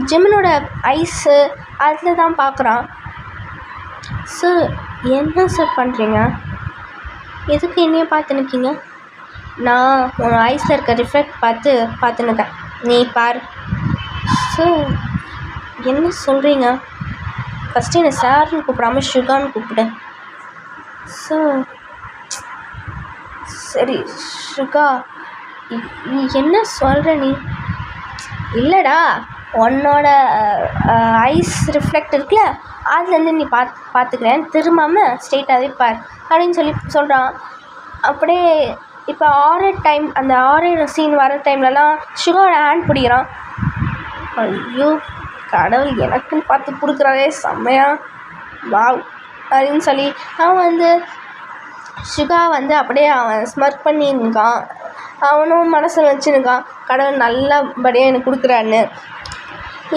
ஜிம்மனோட ஐஸு அதில் தான் பார்க்குறான். சார் என்ன சார் பண்ணுறீங்க? எதுக்கு என்னைய பார்த்து நிற்கீங்க? நான் உன் ஐஸில் இருக்க ரிஃப்ளெக்ட் பார்த்துன்னுக்கேன், நீ பாரு. சார் என்ன சொல்கிறீங்க? ஃபஸ்ட்டு என்னை சார்னு கூப்பிடாம சுகான்னு கூப்பிடு. சார் சரி சுகா, நீ என்ன சொல்கிற? நீ இல்லைடா, உன்னோட ஐஸ் ரிஃப்ளெக்ட் இருக்குல்ல, அதுலேருந்து நீ பார்த்துக்கிறேன், திரும்பாமல் ஸ்ட்ரெயிட்டாகவே பார் அப்படின்னு சொல்லி சொல்கிறான். அப்படியே இப்போ அந்த ஆரர் சீன் வர டைம்லலாம் சுகாவோட ஹேண்ட் பிடிக்கிறான். ஐயோ கடவுள், எனக்குன்னு பார்த்து கொடுக்குறாரே செம்மையா, வாவ் அப்படின்னு சொல்லி அவன் வந்து சுகா வந்து அப்படியே அவன் ஸ்மர்க் பண்ணியிருக்கான். அவனும் மனசில் வச்சுருக்கான், கடவுள் நல்லபடியாக எனக்கு கொடுக்குறான்னு.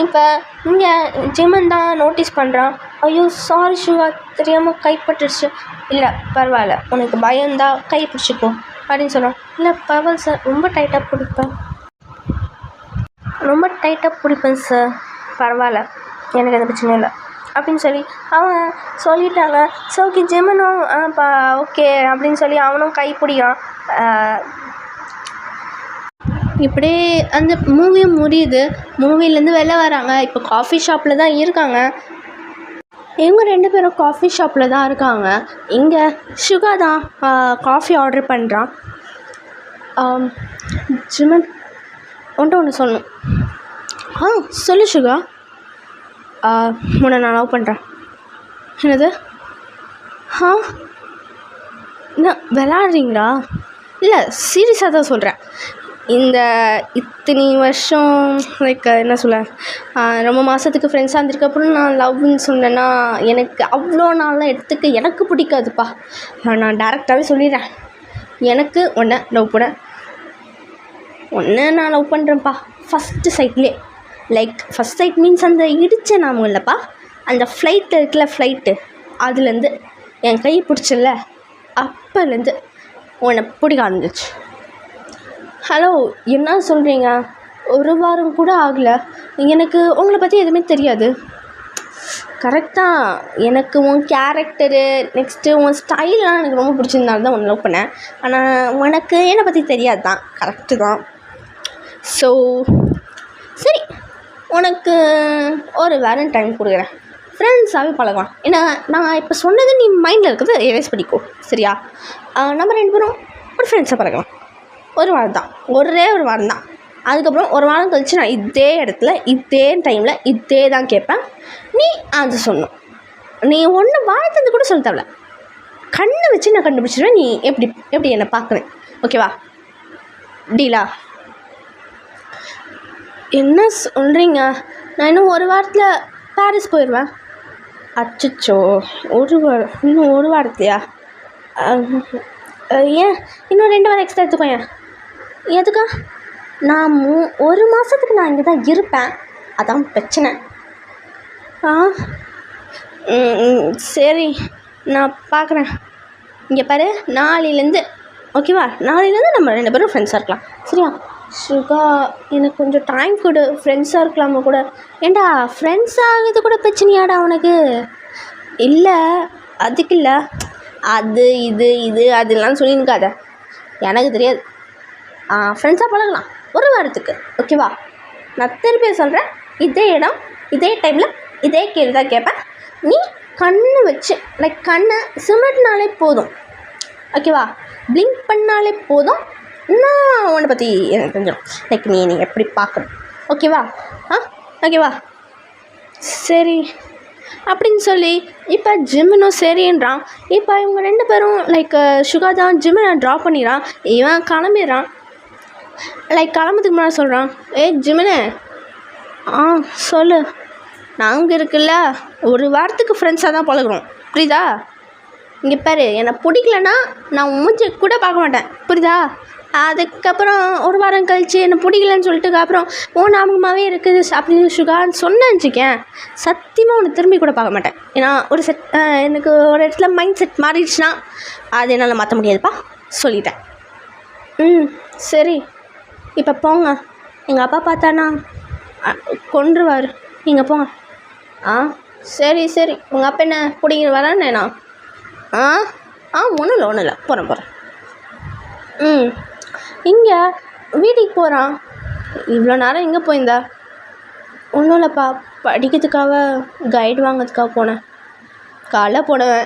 இப்போ இங்கே ஜிம்மன் தான் நோட்டீஸ் பண்ணுறான். ஐயோ சாரி சுகா, தெரியாமல் கைப்பட்டுருச்சு. இல்லை பரவாயில்ல, உனக்கு பயம்தான், கை பிடிச்சிக்கோ அப்படின்னு சொன்னான். இல்லை பரவாயில்ல சார், ரொம்ப டைட்டாக பிடிப்பேன் சார், பரவாயில்ல, எனக்கு எந்த பிரச்சனையும் இல்லை அப்படின்னு சொல்லி அவன் சொல்லிட்டாங்க. ஸோ ஓகே ஜிம்மனும் ஓகே அப்படின்னு சொல்லி அவனும் கை பிடிக்கிறான். இப்படியே அந்த மூவியும் முடியுது. மூவிலேருந்து வெளில வராங்க. இப்போ காஃபி ஷாப்பில் தான் இருக்காங்க. இவங்க 2 பேரும் காஃபி ஷாப்பில் தான் இருக்காங்க. இங்கே சுகா தான் காஃபி ஆர்டர் பண்ணுறான். ஜிம்மன் ஒன்று சொல்லணும். சொல்லு சுகா. உன்னை நான் லவ் பண்ணுறேன். என்னது? என்ன விளாட்றீங்களா? இல்லை, சீரியஸாக தான் சொல்கிறேன். இந்த இத்தனை வருஷம் லைக் என்ன சொல்ல, ரொம்ப மாதத்துக்கு ஃப்ரெண்ட்ஸாக இருந்ததுக்கப்புறம் நான் லவ்னு சொன்னேன்னா எனக்கு அவ்வளோ நாள்லாம் எடுத்துக்க எனக்கு பிடிக்காதுப்பா. நான் டேரெக்டாகவே சொல்லிடுறேன். எனக்கு ஒன்று நான் லவ் பண்ணுறேன்ப்பா ஃபஸ்ட்டு சைட்லேயே. லைக் ஃபஸ்ட் சைட் மீன்ஸ் அந்த இடித்த நாமம் இல்லைப்பா, அந்த ஃப்ளைட்டில் இருக்குல்ல, ஃப்ளைட்டு அதுலேருந்து என் கை பிடிச்சல அப்போலேருந்து உன்னை பிடிக்க ஆரம்பிச்சிச்சு. ஹலோ, என்ன சொல்கிறீங்க? ஒரு வாரம் கூட ஆகலை. எனக்கு உங்களை பற்றி எதுவுமே தெரியாது. கரெக்டாக எனக்கு உன் கேரக்டரு நெக்ஸ்ட்டு உன் ஸ்டைல்லாம் எனக்கு ரொம்ப பிடிச்சிருந்தாலும் தான் உன்னை லவ் பண்ணேன். ஆனால் உனக்கு என்னை பற்றி தெரியாது தான். கரெக்டு தான். ஸோ சரி, உனக்கு ஒரு வாரம் டைம் கொடுக்குறேன். ஃப்ரெண்ட்ஸாகவே பழகலாம். ஏன்னா நான் இப்போ சொன்னது நீ மைண்டில் இருக்கிறது எரேஸ் பண்ணிக்கோ, சரியா? நம்ம 2 பேரும் ஒரு ஃப்ரெண்ட்ஸாக பழகலாம். ஒரு வாரம் தான், ஒரே ஒரு வாரம் தான். அதுக்கப்புறம் ஒரு வாரம் கழிச்சு நான் இதே இடத்துல இதே டைமில் இதே தான் கேட்பேன். நீ அது சொல்லணும். நீ ஒன்று வாழ்த்தது கூட சொல்ல தேவையில்ல, கண்ணை வச்சு நான் கண்டுபிடிச்சிடுவேன் நீ எப்படி என்னை பார்க்குறேன். ஓகேவா? டீலா? என்ன சொல்கிறீங்க? நான் இன்னும் ஒரு வாரத்தில் பாரிஸ் போயிடுவேன். அச்சோ, இன்னும் ஒரு வாரத்தையா? ஏன் இன்னும் 2 வாரம் எக்ஸ்ட்ரா எடுத்துக்கோங்க. எதுக்கா? நான் ஒரு மாதத்துக்கு நான் இங்கே தான் இருப்பேன், அதான் பிரச்சனை. சரி, நான் பார்க்குறேன். இங்கே பாரு, நாளையிலேருந்து ஓகேவா? நாளையிலேருந்து நம்ம 2 பேரும் ஃப்ரெண்ட்ஸாக இருக்கலாம், சரியா? சுகா, எனக்கு கொஞ்சம் டைம் கொடு, ஃப்ரெண்ட்ஸாக இருக்கலாமா கூட. ஏண்டா, ஃப்ரெண்ட்ஸ் ஆகுது கூட பிரச்சனையாடா உனக்கு? இல்லை, அதுக்கு இல்லை, அது இது அதெல்லாம் சொல்லியிருக்காத, எனக்கு தெரியாது. ஃப்ரெண்ட்ஸாக பழகலாம் ஒரு வாரத்துக்கு, ஓகேவா? நான் திருப்பி சொல்கிறேன், இதே இடம் இதே டைமில் இதே கேள்வி தான் கேட்பேன். நீ கண்ணை வச்சு லைக் கண்ணை சிமிட்டினாலே போதும், ஓகேவா? பிளிங்க் பண்ணாலே போதும், நான் உன்னை பற்றி எனக்கு தெரிஞ்சிடும். லைக் நீ எப்படி பார்க்கணும், ஓகேவா? ஓகேவா? சரி அப்படின்னு சொல்லி இப்போ ஜிம்முனும் சரின்றான். இப்போ இவங்க 2 பேரும் லைக் சுகா தான் ஜிம்மை ட்ராப் பண்ணிடுறான். இவன் கிளம்பிடுறான். லைக் கிளம்புறதுக்கு முன்னாடி சொல்கிறான், ஜிம்முனே சொல்லு, நாங்கள் இருக்குல்ல ஒரு வாரத்துக்கு ஃப்ரெண்ட்ஸாக தான் பழகுறோம், புரியுதா? இங்கே பாரு, என்னை பிடிக்கலன்னா நான் மூஞ்சி கூட பார்க்க மாட்டேன், புரியுதா? அதுக்கப்புறம் ஒரு வாரம் கழிச்சு என்னை பிடிக்கலன்னு சொல்லிட்டு அப்புறம் ஞாபகமாகவே இருக்குது அப்படின்னு சுகான்னு சொன்னேன்னுச்சிக்கேன், சத்தியமாக உன்னை திரும்பி கூட பார்க்க மாட்டேன். ஏன்னா ஒரு எனக்கு ஒரு இடத்துல மைண்ட் செட் மாறிடுச்சுன்னா அது என்னால் மாற்ற முடியாதுப்பா, சொல்லிட்டேன். சரி, இப்போ போங்க, எங்கள் அப்பா பார்த்தானா கொன்றுவார், நீங்கள் போங்க. சரி உங்கள் அப்பா என்ன பிடிங்கிற வரானேண்ணா? ஒன்றும் இல்லை போகிறேன். இங்கே வீட்டுக்கு போகிறான். இவ்வளோ நேரம் எங்கே போயிருந்தா? ஒன்றும் இல்லைப்பா, படிக்கிறதுக்காக கைடு வாங்கிறதுக்காக போனேன். காலைல போனேன்,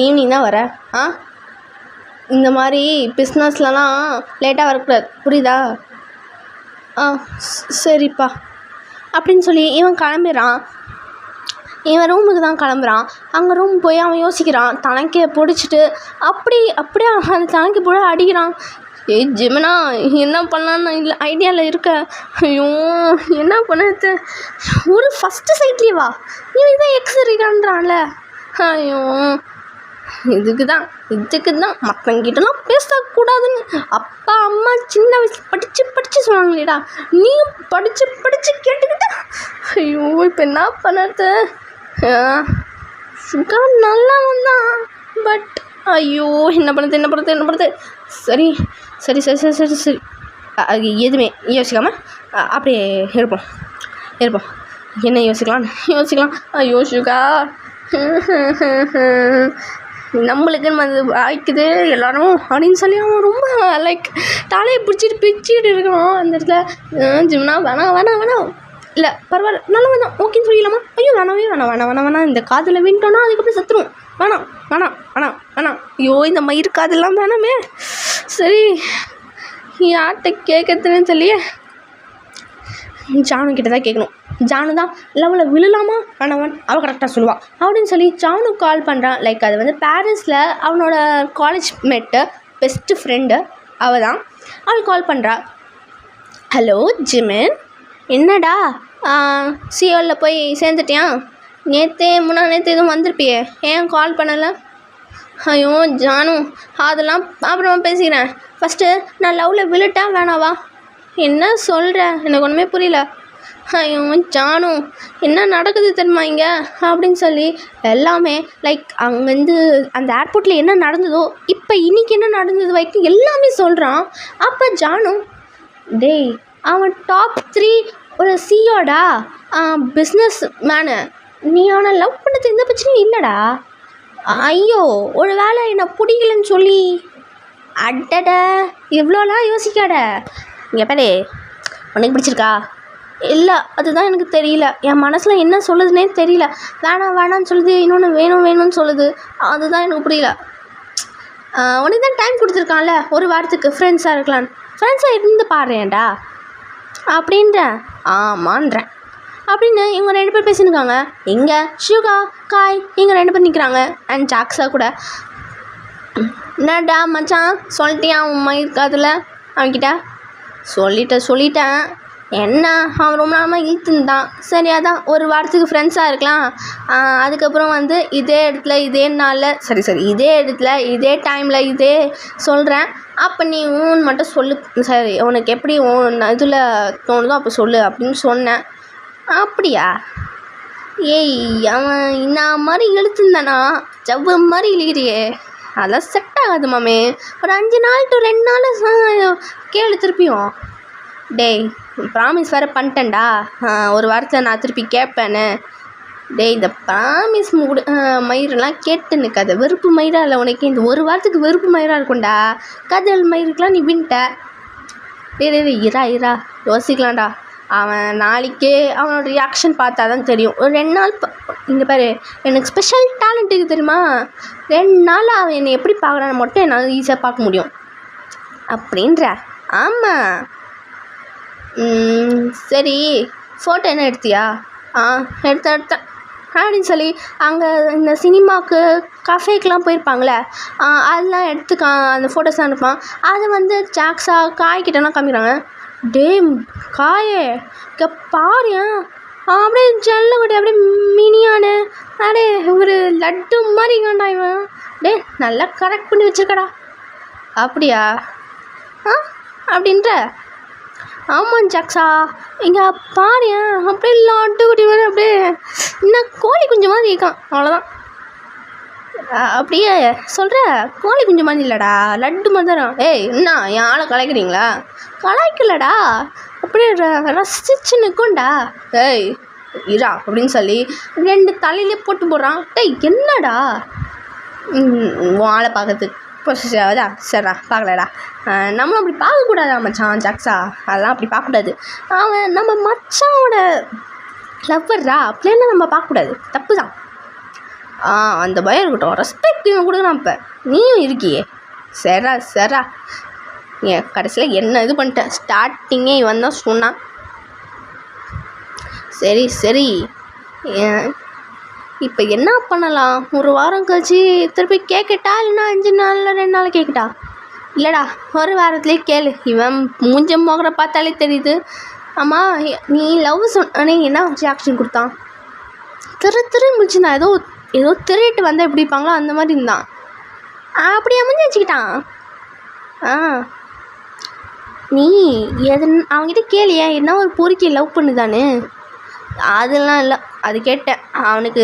ஈவினிங் தான் வரேன். இந்த மாதிரி பிஸ்னஸ்லலாம் லேட்டாக வரக்கூடாது, புரியுதா? சரிப்பா அப்படின்னு சொல்லி இவன் கிளம்பிடுறான். இவன் ரூமுக்கு தான் கிளம்புறான். அங்கே ரூம் போய் அவன் யோசிக்கிறான், தலைக்கு பிடிச்சிட்டு அப்படியே அந்த தலைக்கு போட அடிக்கிறான். ஜிம்னா என்ன பண்ணலான்னு இல்லை ஐடியாவில் இருக்க. ஐயோ, என்ன பண்ணுறது? ஒரு ஃபஸ்ட்டு சைட்லேயே வா, இவன் தான் எக்ஸ் இருக்கான்றான்ல. ஐயோ, இதுக்கு தான் மற்றவங்கிட்டலாம் பேசக்கூடாதுன்னு அப்பா அம்மா சின்ன வயசில் படித்து சொன்னாங்களேடா, நீயும் படித்து கேட்டுக்கிட்ட. ஐயோ, இப்போ என்ன பண்ணுறது? சுகா நல்லா வந்தான், பட் ஐயோ என்ன பண்ணுறது? சரி எதுவுமே யோசிக்காமல் அப்படியே இருப்போம். என்ன யோசிக்கலாம்? ஐயோ சுகா, நம்மளுக்குன்னு வந்து வாய்க்குது எல்லாரும் அப்படின்னு சொல்லி அவன் ரொம்ப லைக் தலையை பிடிச்சிட்டு இருக்கணும் அந்த இடத்துல. ஜிம்னா வேணாம் இல்லை பரவாயில்ல நல்லா வேணாம் ஓகேன்னு சொல்லிடலாமா? ஐயோ வேணாம் இந்த காதில் வின்ட்டோன்னா அதுக்கப்புறம் செத்துரும். வேணாம் ஐயோ, இந்த மயிர் காதெல்லாம் வேணாமே. சரி, யார்கிட்ட கேட்கறதுன்னு சொல்லியே ஜானு கிட்ட தான் கேட்கணும். ஜானு தான் லவ்வில் விழலாமா வேணாமான் அவள் கரெக்டாக சொல்லுவாள் அப்படின்னு சொல்லி ஜானு கால் பண்ணுறான். லைக் அது வந்து பாரிஸில் அவனோட காலேஜ் மேட்டு பெஸ்ட்டு ஃப்ரெண்டு அவள் தான். அவள் கால் பண்ணுறா. ஹலோ ஜிமின், என்னடா சியோலில் போய் சேர்ந்துட்டியா? முன்னா நேற்று எதுவும் வந்திருப்பியே, ஏன் கால் பண்ணலை? ஐயோ ஜானு, அதெல்லாம் அப்புறமா பேசிக்கிறேன். ஃபஸ்ட்டு நான் லவ்வில் விழுட்டா வேணாவா? என்ன சொல்கிற? எனக்கு ஒன்றுமே புரியல. ஐயோ ஜானு, என்ன நடக்குது தெரியுமா இங்கே அப்படின்னு சொல்லி எல்லாமே லைக் அங்கேருந்து அந்த ஏர்போர்ட்டில் என்ன நடந்ததோ இப்போ இன்றைக்கி என்ன நடந்தது வரைக்கும் எல்லாமே சொல்கிறான். அப்போ ஜானு, டேய் அவன் டாப் 3 ஒரு சியோடா, பிஸ்னஸ் மேனு, நீ அவனை லவ் பண்ணது எந்த பிரச்சனையும் இல்லைடா. ஐயோ ஒரு வேளை என்னை பிடிக்கலன்னு சொல்லி அடட இவ்வளோலாம் யோசிக்காட. இங்கே பாரு, உனக்கு பிடிச்சிருக்கா? இல்லை, அதுதான் எனக்கு தெரியல. என் மனசில் என்ன சொல்லுதுன்னே தெரியல. வேணாம் வேணான்னு சொல்லுது, இன்னொன்று வேணும் வேணும்னு சொல்லுது. அதுதான் எனக்கு புரியல. உனக்கு தான் டைம் கொடுத்துருக்கான்ல ஒரு வாரத்துக்கு, ஃப்ரெண்ட்ஸாக இருக்கலான்னு. ஃப்ரெண்ட்ஸாக இருந்து பாடுறேன்டா அப்படின்றேன். ஆமான்றேன் அப்படின்னு இவங்க 2 பேர் பேசியிருக்காங்க. இங்கே ஷுகா காய் இங்கே 2 பேர் நிற்கிறாங்க. அண்ட் ஜாக்ஸா கூட. என்னடா மச்சான் சொல்லிட்டியா உண்மை இருக்காதுல அவன்கிட்ட? சொல்லிட்டேன். என்ன அவன் ரொம்ப நாளமாக இழுத்துந்தான். சரி அதான் ஒரு வாரத்துக்கு ஃப்ரெண்ட்ஸாக இருக்கலாம். அதுக்கப்புறம் வந்து இதே இடத்துல இதே நாளில் சரி இதே இடத்துல இதே டைமில் இதே சொல்கிறேன். அப்போ நீ ஊன் மட்டும் சொல்லு. சரி உனக்கு எப்படி இதில் தோணுதோ அப்போ சொல்லு அப்படின்னு சொன்னேன். அப்படியா? ஏய் அவன் என்ன மாதிரி இழுத்துந்தானா ஜவ்வு மாதிரி இழுக்கிறியே, அதெல்லாம் செட் ஆகாது மாமே. ஒரு 5 நாள் to 2 நாள் கேளு திருப்பியும். டேய் ப்ராமிஸ் வேறு பண்ணிட்டேன்டா, ஒரு வாரத்தில் நான் திருப்பி கேட்பேன்னு. டேய் இந்த ப்ராமிஸ் மயிரெல்லாம் கேட்டு நிற்காத. வெறுப்பு மயிராக இல்லை உனக்கு, இந்த ஒரு வாரத்துக்கு வெறுப்பு மயிராக இருக்கும்டா. கதல் மயிருக்கெலாம் நீ வின்ட்ட. டே இரா யோசிக்கலாம்டா. அவன் நாளைக்கே அவனோட ரியாக்ஷன் பார்த்தா தான் தெரியும். ஒரு 2 நாள் இங்கே பாரு, எனக்கு ஸ்பெஷல் டேலண்ட் இருக்குது தெரியுமா? 2 நாள் அவன் என்னை எப்படி பார்க்குறான்னு மட்டும் என்னால் ஈஸியாக பார்க்க முடியும் அப்படின்ற. ஆமாம் சரி ஃபோட்டோ என்ன எடுத்தியா? எடுத்தேன் அப்படின்னு சொல்லி அங்கே இந்த சினிமாவுக்கு கஃபேக்கெலாம் போயிருப்பாங்களே, அதெல்லாம் அந்த ஃபோட்டோஸ் அனுப்பான். அதை வந்து ஜாக்ஸா காய்கிட்டலாம் காமிக்கிறாங்க. டேம் காயே இங்கே பாரியா, அப்படியே ஜல்லகுடி அப்படியே மினியானு அப்படியே ஒரு லட்டு மாதிரி இருக்கான்டா இவன். டே நல்லா கரெக்ட் பண்ணி வச்சுருக்கடா. அப்படியா? அப்படின்ற. ஆமாம் ஜாக்ஸா, இங்கே பாரியா அப்படியே லட்டு குட்டி மாதிரி அப்படியே இன்னும் கோழி குஞ்சு மாதிரி இருக்கான். அவ்வளோதான். அப்படியே சொல்கிற? கோழி குஞ்சு மாதிரி இல்லைடா, லட்டு மாதிரி தான். ஏய் என்ன என் ஆளை கலாய்க்கிறீங்களா? கலாய்க்கலடா, அப்படியே ரசிச்சு நிற்கும்டா. ஏய் இரா அப்படின்னு சொல்லி 2 தலையிலே போட்டு போடுறான். டேய் என்னடா ஆளை பார்க்கறதுக்கு பொசிஷாவதா? சரிடா பார்க்கலடா. நம்மளும் அப்படி பார்க்கக்கூடாதா மச்சான் ஜாக்ஸா? அதெல்லாம் அப்படி பார்க்கக்கூடாது. அவன் நம்ம மச்சானோட லவ்வர்ரா, அப்படியெல்லாம் நம்ம பார்க்கக்கூடாது, தப்பு தான். அந்த பயம் இருக்கட்டும், ரெஸ்பெக்ட் இவன் கொடுக்குறான். இப்போ நீயும் இருக்கியே. சரிடா ஏன் கடைசியில் என்ன இது பண்ணிட்டேன். ஸ்டார்டிங்கே இவன் தான் சொன்னான். சரி இப்போ என்ன பண்ணலாம்? ஒரு வாரம் கழிச்சு திருப்பி கேட்கட்டா, இல்லைன்னா 5 நாளில் 2 நாள் கேட்கட்டா? இல்லைடா ஒரு வாரத்துலேயே கேளு. இவன் மூஞ்ச மோகிற பார்த்தாலே தெரியுது. ஆமாம் நீ லவ் சொன்னே என்ன ரியாக்ஷன் கொடுத்தான்? திரு முடிச்சுதான். ஏதோ திருட்டு வந்தால் எப்படி இருப்பாங்களோ அந்த மாதிரி இருந்தான். அப்படியே அமைஞ்சு வச்சுக்கிட்டான். நீ அவன்கிட்ட கேளியா என்ன ஒரு பொறுக்கி லவ் பண்ணுதானு? அதெல்லாம் இல்லை, அது கேட்டேன். அவனுக்கு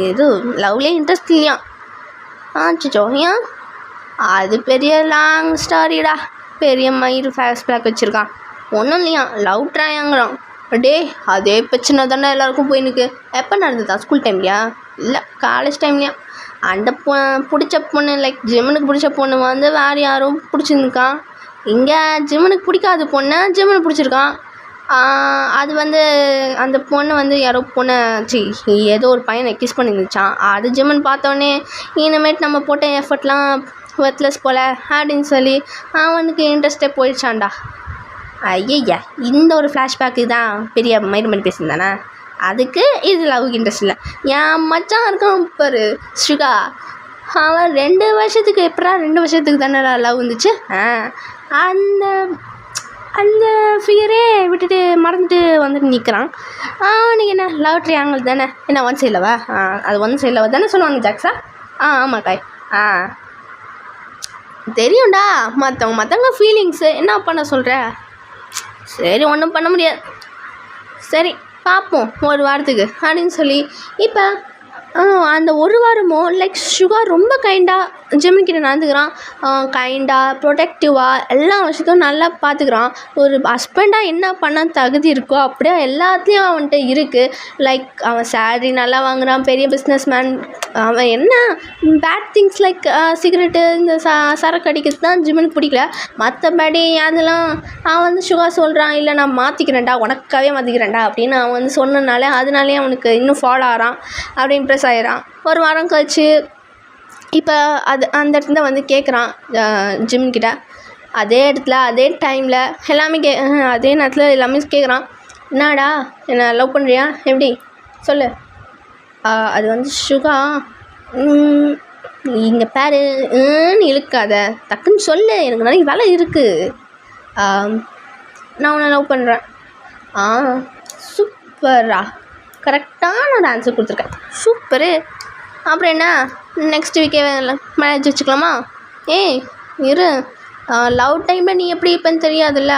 எதுவும் லவ்லேயே இன்ட்ரெஸ்ட் இல்லையா? ஆச்சுச்சோ ஏன்? அது பெரிய லாங் ஸ்டாரிடா. பெரிய மயிர் ஃப்ளாஷ்பேக் வச்சுருக்கான். ஒன்றும் இல்லையா, லவ் ட்ரையாங்கிறான். டே அதே பிரச்சனை தானே எல்லாருக்கும் போயினுக்கு. எப்போ நடந்ததா? ஸ்கூல் டைம்லையா? இல்லை காலேஜ் டைம்லையா? அந்த பிடிச்ச பொண்ணு லைக் ஜிம்மனுக்கு பிடிச்ச பொண்ணு வந்து வேறு யாரும் பிடிச்சிருந்துருக்கான். இங்கே ஜிம்மனுக்கு பிடிக்காத பொண்ணை ஜிம்மனுக்கு பிடிச்சிருக்கான். அது வந்து அந்த பொண்ணு வந்து யாரோ ஏதோ ஒரு பையனை கிஸ் பண்ணியிருந்துச்சான். அது ஜிம்மன் பார்த்தோன்னே இனிமேட்டு நம்ம போட்ட எஃபர்ட்லாம் ஒர்த்லெஸ் போல் அப்படின்னு சொல்லி அவனுக்கு இன்ட்ரெஸ்ட்டே போயிடுச்சான்டா. ஐயய்யா, இந்த ஒரு ஃப்ளாஷ்பேக்கு தான் பெரிய மயிறு பேசியிருந்தானே, அதுக்கு இது லவ் இன்ட்ரெஸ்ட் இல்லை. என் மச்சான் இருக்கான் பாரு சுகா, அவன் 2 வருஷத்துக்கு எப்படா 2 வருஷத்துக்கு தானே லவ் வந்துச்சு. அந்த அந்த ஃபிகரே விட்டுட்டு மறந்துட்டு வந்துட்டு நிற்கிறான். அவனுக்கு என்ன லவ் ட்ரையாங்கிள் தானே, என்ன ஒன் சைட்லவா? அது ஒன் சைட்லவா தானே சொல்லுவாங்க ஜாக்ஸா. ஆமாம் காய். தெரியும்டா, மற்றவங்க ஃபீலிங்ஸு என்ன பண்ண சொல்கிற? சரி, ஒன்றும் பண்ண முடியாது. சரி பார்ப்போம் ஒரு வாரத்துக்கு அப்படின்னு சொல்லி இப்போ அந்த ஒரு வாரமும் லைக் சுகா ரொம்ப கைண்டாக ஜெமினிக்கிட்ட நடந்துக்கிறான். கைண்டாக ப்ரொடெக்டிவாக எல்லா விஷயத்தையும் நல்லா பார்த்துக்கிறான். ஒரு ஹஸ்பண்டாக என்ன பண்ண தகுதி இருக்கோ அப்படியே எல்லாத்துலேயும் அவன்கிட்ட இருக்குது. லைக் அவன் சேலரி நல்லா வாங்குகிறான், பெரிய பிஸ்னஸ் மேன். அவன் என்ன பேட் திங்ஸ் லைக் சிகரெட்டு இந்த சரக்கு அடிக்கிறது தான் ஜிம்முக்கு பிடிக்கல. மற்றபடி அதெல்லாம் அவன் வந்து சுகா சொல்கிறான், இல்லை நான் மாற்றிக்கிறேன்டா, உனக்காகவே மாற்றிக்கிறேன்டா அப்படின்னு அவன் வந்து சொன்னனால அதனாலே அவனுக்கு இன்னும் ஃபாலோ ஆகிறான், அப்படி இம்ப்ரெஸ் ஆகிறான். ஒரு வாரம் கழிச்சு இப்போ அந்த இடத்துல வந்து கேட்குறான் ஜிம்கிட்ட. அதே இடத்துல அதே டைமில் எல்லாமே அதே நேரத்தில் எல்லாமே கேட்குறான். என்னடா என்ன லவ் பண்ணுறியா, எப்படி சொல்லு. அது வந்து சுகா, இங்கே பேரு இழுக்காத, டக்குன்னு சொல்லு, எனக்கு நிறைய வேலை இருக்குது, நான் உன்னை லவ் பண்ணுறேன். சூப்பரா, கரெக்டான ஒரு ஆன்சர் கொடுத்துருக்கேன், சூப்பரு. அப்புறம் என்ன, நெக்ஸ்ட் வீக்கே மேரேஜ் வச்சுக்கலாமா? இரு, லவ் டைமில் நீ எப்படி இருப்பேன்னு தெரியாதுல்ல,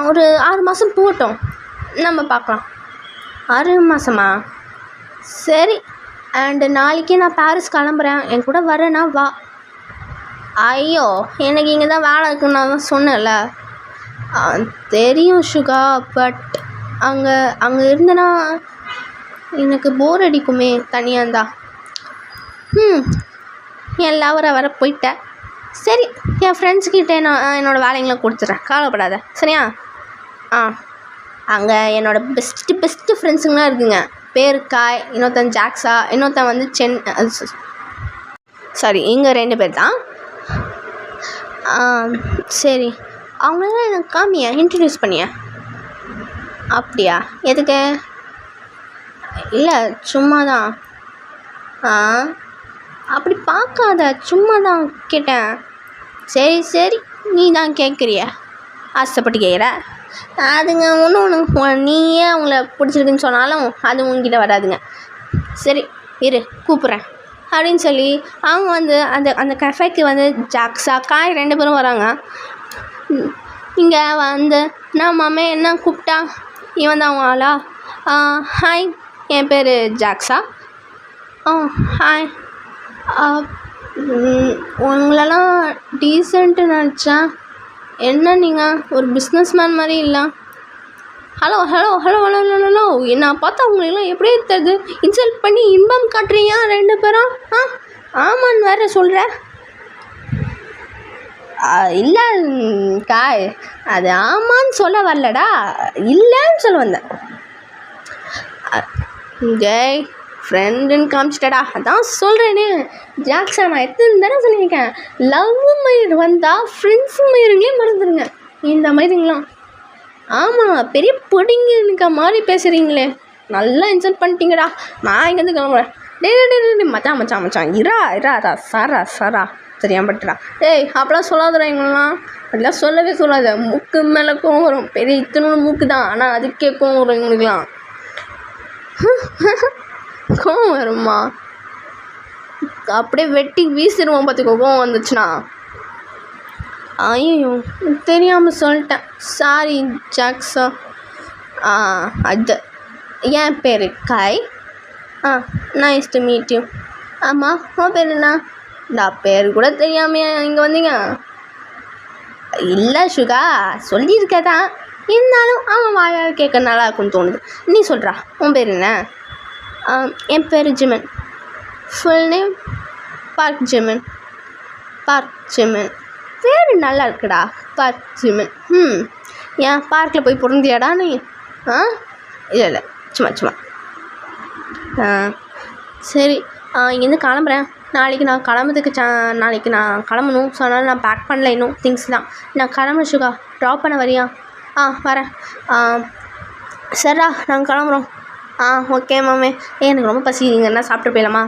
ஒரு 6 மாதம் போகட்டும், நம்ம பார்க்கலாம். 6 மாதமா? சரி. அண்டு நாளைக்கே நான் பாரிஸ் கிளம்புறேன், என் கூட வரேன்னா வா. ஐயோ, எனக்கு இங்கே தான் வேலை இருக்குன்னு நான் தான் சொன்னேன்ல. தெரியும் சுகா, பட் அங்கே இருந்தேன்னா எனக்கு போர் அடிக்குமே தனியாக இருந்தா. எல்லாம் வர போயிட்டேன். சரி, என் ஃப்ரெண்ட்ஸ்கிட்ட நான் என்னோடய வேலைங்களை கொடுத்துட்றேன், கவலைப்படாத, சரியா? அங்கே என்னோடய பெஸ்ட்டு ஃப்ரெண்ட்ஸுங்களாம் இருக்குங்க. பேர் காய், இன்னொருத்தன் ஜாக்ஸா, இன்னொருத்தன் வந்து சாரி, இங்கே 2 பேர் தான். சரி, அவங்களெல்லாம் எனக்கு காமியா, இன்ட்ரடியூஸ் பண்ணியா. அப்படியா, எதுக்கு? இல்லை, சும்மா தான். அப்படி பார்க்காத, சும்மா தான் கேட்டேன். சரி, நீ தான் கேட்குறிய, ஆசைப்பட்டு கேட்குற. அதுங்க ஒன்று நீயே அவங்கள பிடிச்சிருக்குன்னு சொன்னாலும் அது உங்ககிட்ட வராதுங்க. சரி இரு, கூப்பிட்றேன் அப்படின்னு சொல்லி அவங்க வந்து அந்த கஃபேக்கு வந்து ஜாக்ஸா காய் 2 பேரும் வராங்க. இங்கே வந்து நான் மாமே என்ன கூப்பிட்டா, இவன் தான் அவங்க ஆளா? ஹாய், என் பேர் ஜாக்ஸா. ஹாய். உங்களெல்லாம் டீசென்ட்டு நினச்சேன், என்ன நீங்கள் ஒரு பிஸ்னஸ் மேன் மாதிரி இல்லை. ஹலோ, என்ன பார்த்தா உங்களெல்லாம் எப்படி தெரியுது? இன்சல்ட் பண்ணி இன்பம் காட்டுறீங்க 2 பேரும். ஆமான்னு வேறு சொல்கிற. இல்லை காய், அது ஆமான்னு சொல்ல வரலடா, இல்லைன்னு சொல்ல வந்தேன். ஜெய் ஃப்ரெண்டுன்னு காமிச்சிட்டடா, அதான் சொல்கிறேனே ஜாக்ஸா, நான் எத்தனை தானே சொல்லியிருக்கேன், லவ் மயிர் வந்தால் ஃப்ரெண்ட்ஸு மயிருங்களே மறந்துடுங்க இந்த மயிருங்களாம். ஆமாம், பெரிய பொடிங்க மாதிரி பேசுகிறீங்களே, நல்லா இன்சல்ட் பண்ணிட்டீங்கடா, நான் இங்கேருந்து கிளம்புறேன். டே மச்சான் இரா சாரா தெரியாம பட்டுடா. அப்பெல்லாம் சொல்லாதடா, இவங்களாம் அப்படிலாம் சொல்லவே சொல்லாத. மூக்கு மேலே கோவம் வரும், பெரிய இத்தனோட மூக்கு தான், ஆனால் அதுக்கே கோவம் வரும் இவங்களுக்குலாம். கோவம் வருமா? அப்படியே வெட்டி வீசிடுவோம் பார்த்துக்கோ கோவம் வந்துச்சுன்னா. ஐயோ, தெரியாமல் சொல்லிட்டேன், சாரி ஜாக்ஸா. அது என் பேர் காய். Nice to meet you. ஆமாம், உன் பேர் என்ன? நான் பேர் கூட தெரியாமையா இங்கே வந்தீங்க? இல்லை சுகா, சொல்லியிருக்கதான், இருந்தாலும் அவன் வாயால் கேட்க நல்லா இருக்குன்னு தோணுது. நீ சொல்கிறா, உன் பேர் என்ன? என் பேர் Jimin. Full name Park Jimin. பேர் நல்லா இருக்குடா, பார்க் ஜிமன். ஏன் பார்க்கில் போய் பிறந்தியாடா நீ? இல்லை சும்மா. சரி, இங்கேருந்து கிளம்புறேன். நாளைக்கு நான் கிளம்பணும். ஸோ அதனால் நான் பேக் பண்ணல இன்னும் திங்ஸ்லாம். நான் கிளம்புறேன் சுகா, ட்ராப் பண்ண வரியா? வரேன். சரிடா நாங்கள் கிளம்புறோம். ஓகே மாமே. எனக்கு ரொம்ப பசி, நீங்கள் என்ன சாப்பிட்டு போயிடலாமா?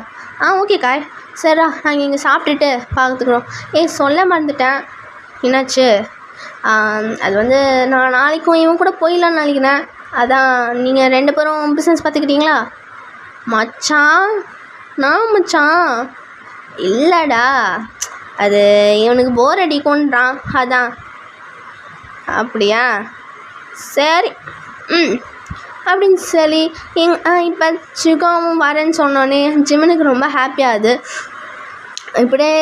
ஓகே காய். சரிடா நாங்கள் இங்கே சாப்பிட்டுட்டு பார்த்துக்குறோம். சொல்ல மறந்துட்டேன். என்னாச்சு? அது வந்து நான் நாளைக்கும் இவன் கூட போயிடலான்னு நினைக்கிறேன். அதான் நீங்கள் 2 பேரும் பிஸ்னஸ் பார்த்துக்கிட்டீங்களா? மச்சான் இல்லைடா, அது இவனுக்கு போர் அடிக்கும்ன்றான், அதான். அப்படியா? சரி. அப்படின்னு சொல்லி இப்போ சுகாவும் வரேன்னு சொன்னோன்னே ஜிமனுக்கு ரொம்ப ஹாப்பியாகுது. இப்படியே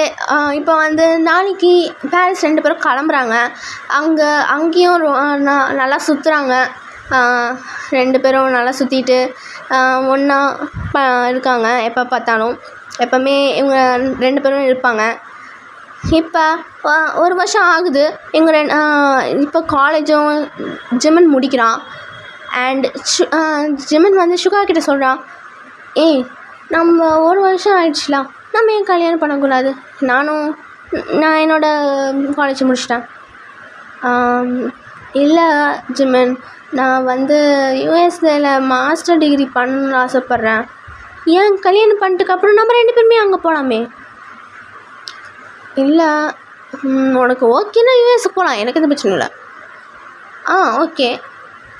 இப்போ வந்து நாளைக்கு பேரண்ட்ஸ் 2 பேரும் கிளம்புறாங்க. அங்கேயும் நல்லா சுற்றுறாங்க. 2 பேரும் நல்லா சுற்றிட்டு ஒன்றா இருக்காங்க. எப்போ பார்த்தாலும் எப்போவுமே இவங்க 2 பேரும் இருப்பாங்க. இப்போ 1 வருஷம் ஆகுது. இப்போ காலேஜும் ஜிமன் முடிக்கிறான். அண்ட் ஜிமன் வந்து சுகா கிட்ட சொல்கிறான், நம்ம 1 வருஷம் ஆயிடுச்சுலாம், நம்ம ஏன் கல்யாணம் பண்ணக்கூடாது? நான் என்னோடய காலேஜ் முடிச்சிட்டேன். இல்லை ஜிமன், நான் வந்து யூஎஸ்ஏல மாஸ்டர் டிகிரி பண்ணணும்னு ஆசைப்பட்றேன். ஏன் கல்யாணம் பண்ணிட்டுக்கப்புறம் நம்ம 2 பேருமே அங்கே போகலாமே? இல்லை, உனக்கு ஓகேன்னா யூஎஸ்க்கு போகலாம், எனக்கு எந்த பிரச்சனை இல்லை. ஓகே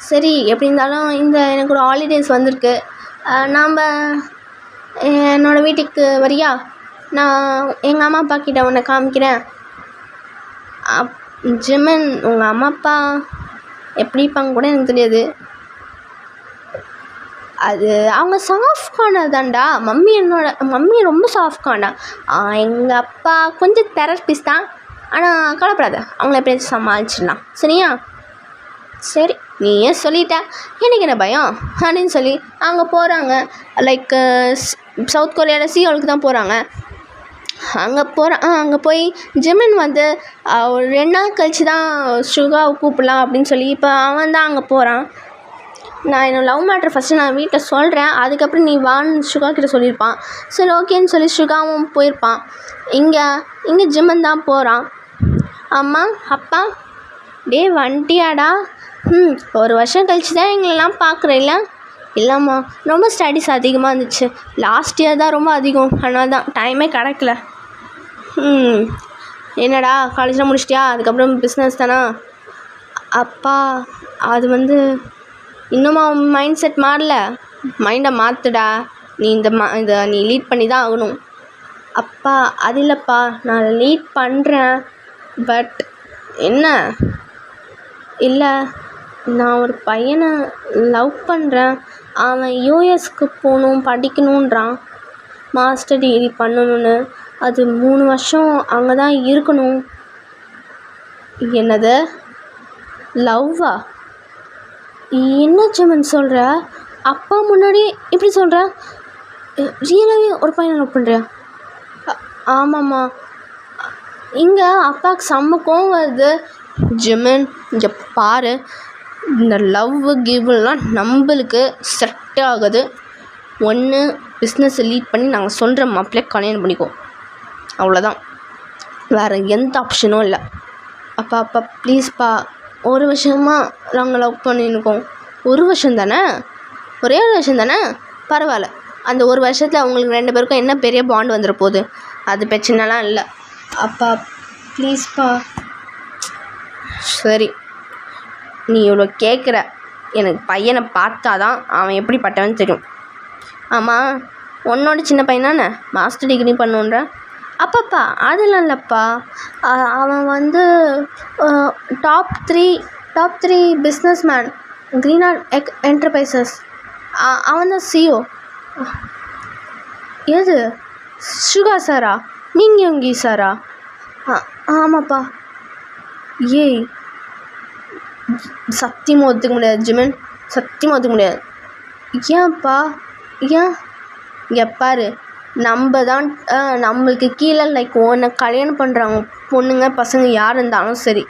சரி. எப்படி இருந்தாலும் எனக்கு ஒரு ஹாலிடேஸ் வந்திருக்கு. நாம் என்னோடய வீட்டுக்கு வரியா? நான் எங்கள் அம்மா அப்பா கிட்ட உன்னை காமிக்கிறேன். ஜிமன், உங்கள் அம்மா அப்பா எப்படி இருப்பாங்க கூட எனக்கு தெரியாது. அது அவங்க சாஃப்ட் கார்னர் தான்டா. மம்மி ரொம்ப சாஃப்ட் கார்னா. எங்கள் அப்பா கொஞ்சம் தெரப்பிஸ்ட் தான். ஆனால் கவலைப்படாத, அவங்கள எப்படியாச்சும் சமாளிச்சிடலாம், சரியா? சரி, நீ ஏன் சொல்லிட்ட, எனக்கு என்ன பயம் அப்படின்னு சொல்லி அங்கே போகிறாங்க. லைக் சவுத் கொரியாவில் சியோலுக்கு தான் போகிறாங்க. அங்கே போய் ஜிமன் வந்து ஒரு 2 நாள் கழிச்சு தான் சுகாவை கூப்பிடலாம் அப்படின்னு சொல்லி இப்போ அவன் தான் அங்கே போகிறான். நான் என்னோடய லவ் மேட்ரு ஃபஸ்ட்டு நான் வீட்டில் சொல்கிறேன், அதுக்கப்புறம் நீ வான்னு சுகா கிட்ட சொல்லியிருப்பான். சரி ஓகேன்னு சொல்லி சுகாவும் போயிருப்பான். இங்கே ஜிமன் தான் போகிறான். அம்மா அப்பா வந்துட்டியாடா? 1 வருஷம் கழிச்சு தான் எங்களெல்லாம் பார்க்குறேன்ல. இல்லைம்மா, ரொம்ப ஸ்டடீஸ் அதிகமாக இருந்துச்சு. லாஸ்ட் இயர் தான் ரொம்ப அதிகம், அதனால தான் டைமே கிடைக்கல. என்னடா காலேஜில் முடிச்சிட்டியா? அதுக்கப்புறம் பிஸ்னஸ் தானா? அப்பா, அது வந்து இன்னுமா மைண்ட் செட் மாறல. மைண்டை மாற்றுடா. நீ இதை நீ லீட் பண்ணி தான் ஆகணும். அப்பா, அது இல்லைப்பா, நான் அதை லீட் பண்ணுறேன். பட் என்ன? இல்லை, நான் ஒரு பையனை லவ் பண்ணுறேன். அவன் யூஎஸ்க்கு போகணும், படிக்கணுன்றான், மாஸ்டர் டிகிரி பண்ணணுன்னு. அது 3 வருஷம் அங்கே தான் இருக்கணும். என்னது லவ்வா? என்ன ஜிமன் சொல்கிற? அப்பா முன்னாடி இப்படி சொல்கிற? ரியலாகவே ஒரு பையனை லவ் பண்ணுறியா? ஆமாம்மா. இங்கே அப்பாவுக்கு செம்ம கோவம் வருது. ஜிமன், இங்கே பாரு, இந்த லவ்வு கிவ்லாம் நம்மளுக்கு செட் ஆகுது. ஒன்று பிஸ்னஸை லீட் பண்ணி நாங்கள் சொல்கிற மாப்பிள்ளை கல்யாணம் பண்ணிக்கோ, அவ்வளோதான். வேறு எந்த ஆப்ஷனும் இல்லை. அப்பா ப்ளீஸ்ப்பா, 1 வருஷமாக நாங்கள் லவ் பண்ணியிருக்கோம். 1 வருஷம் தானே, ஒரே 1 வருஷம் தானே, பரவாயில்ல. அந்த 1 வருஷத்தில் அவங்களுக்கு 2 பேருக்கும் என்ன பெரிய பாண்ட் வந்துட போகுது, அது பிரச்சனைலாம் இல்லை. அப்பா ப்ளீஸ்ப்பா. சரி, நீ இவ்வளோ கேட்குற, எனக்கு பையனை பார்த்தா தான் அவன் எப்படிப்பட்டவன்னு தெரியும். ஆமாம், உன்னோட சின்ன பையன் தானே மாஸ்டர் டிகிரி பண்ணுன்ற? அப்பப்பா அதெல்லாம் இல்லைப்பா, அவன் வந்து top three business man, Greenard enterprises. அவன் தான் சிஓ. எது சுகா சாரா? நீங்கள் யோங்கி சாரா? ஆமாப்பா. ஏய், சத்தியமாக ஒத்துக்க முடியாது ஜிமன், சத்தியமாக ஒத்துக்க முடியாது. ஏன்ப்பா? ஏன்? இங்கே பாரு, நம்ம தான் நம்மளுக்கு கீழே லைக் ஒன்றை கல்யாணம் பண்ணுறவங்க பொண்ணுங்க பசங்க யார் இருந்தாலும் சரி,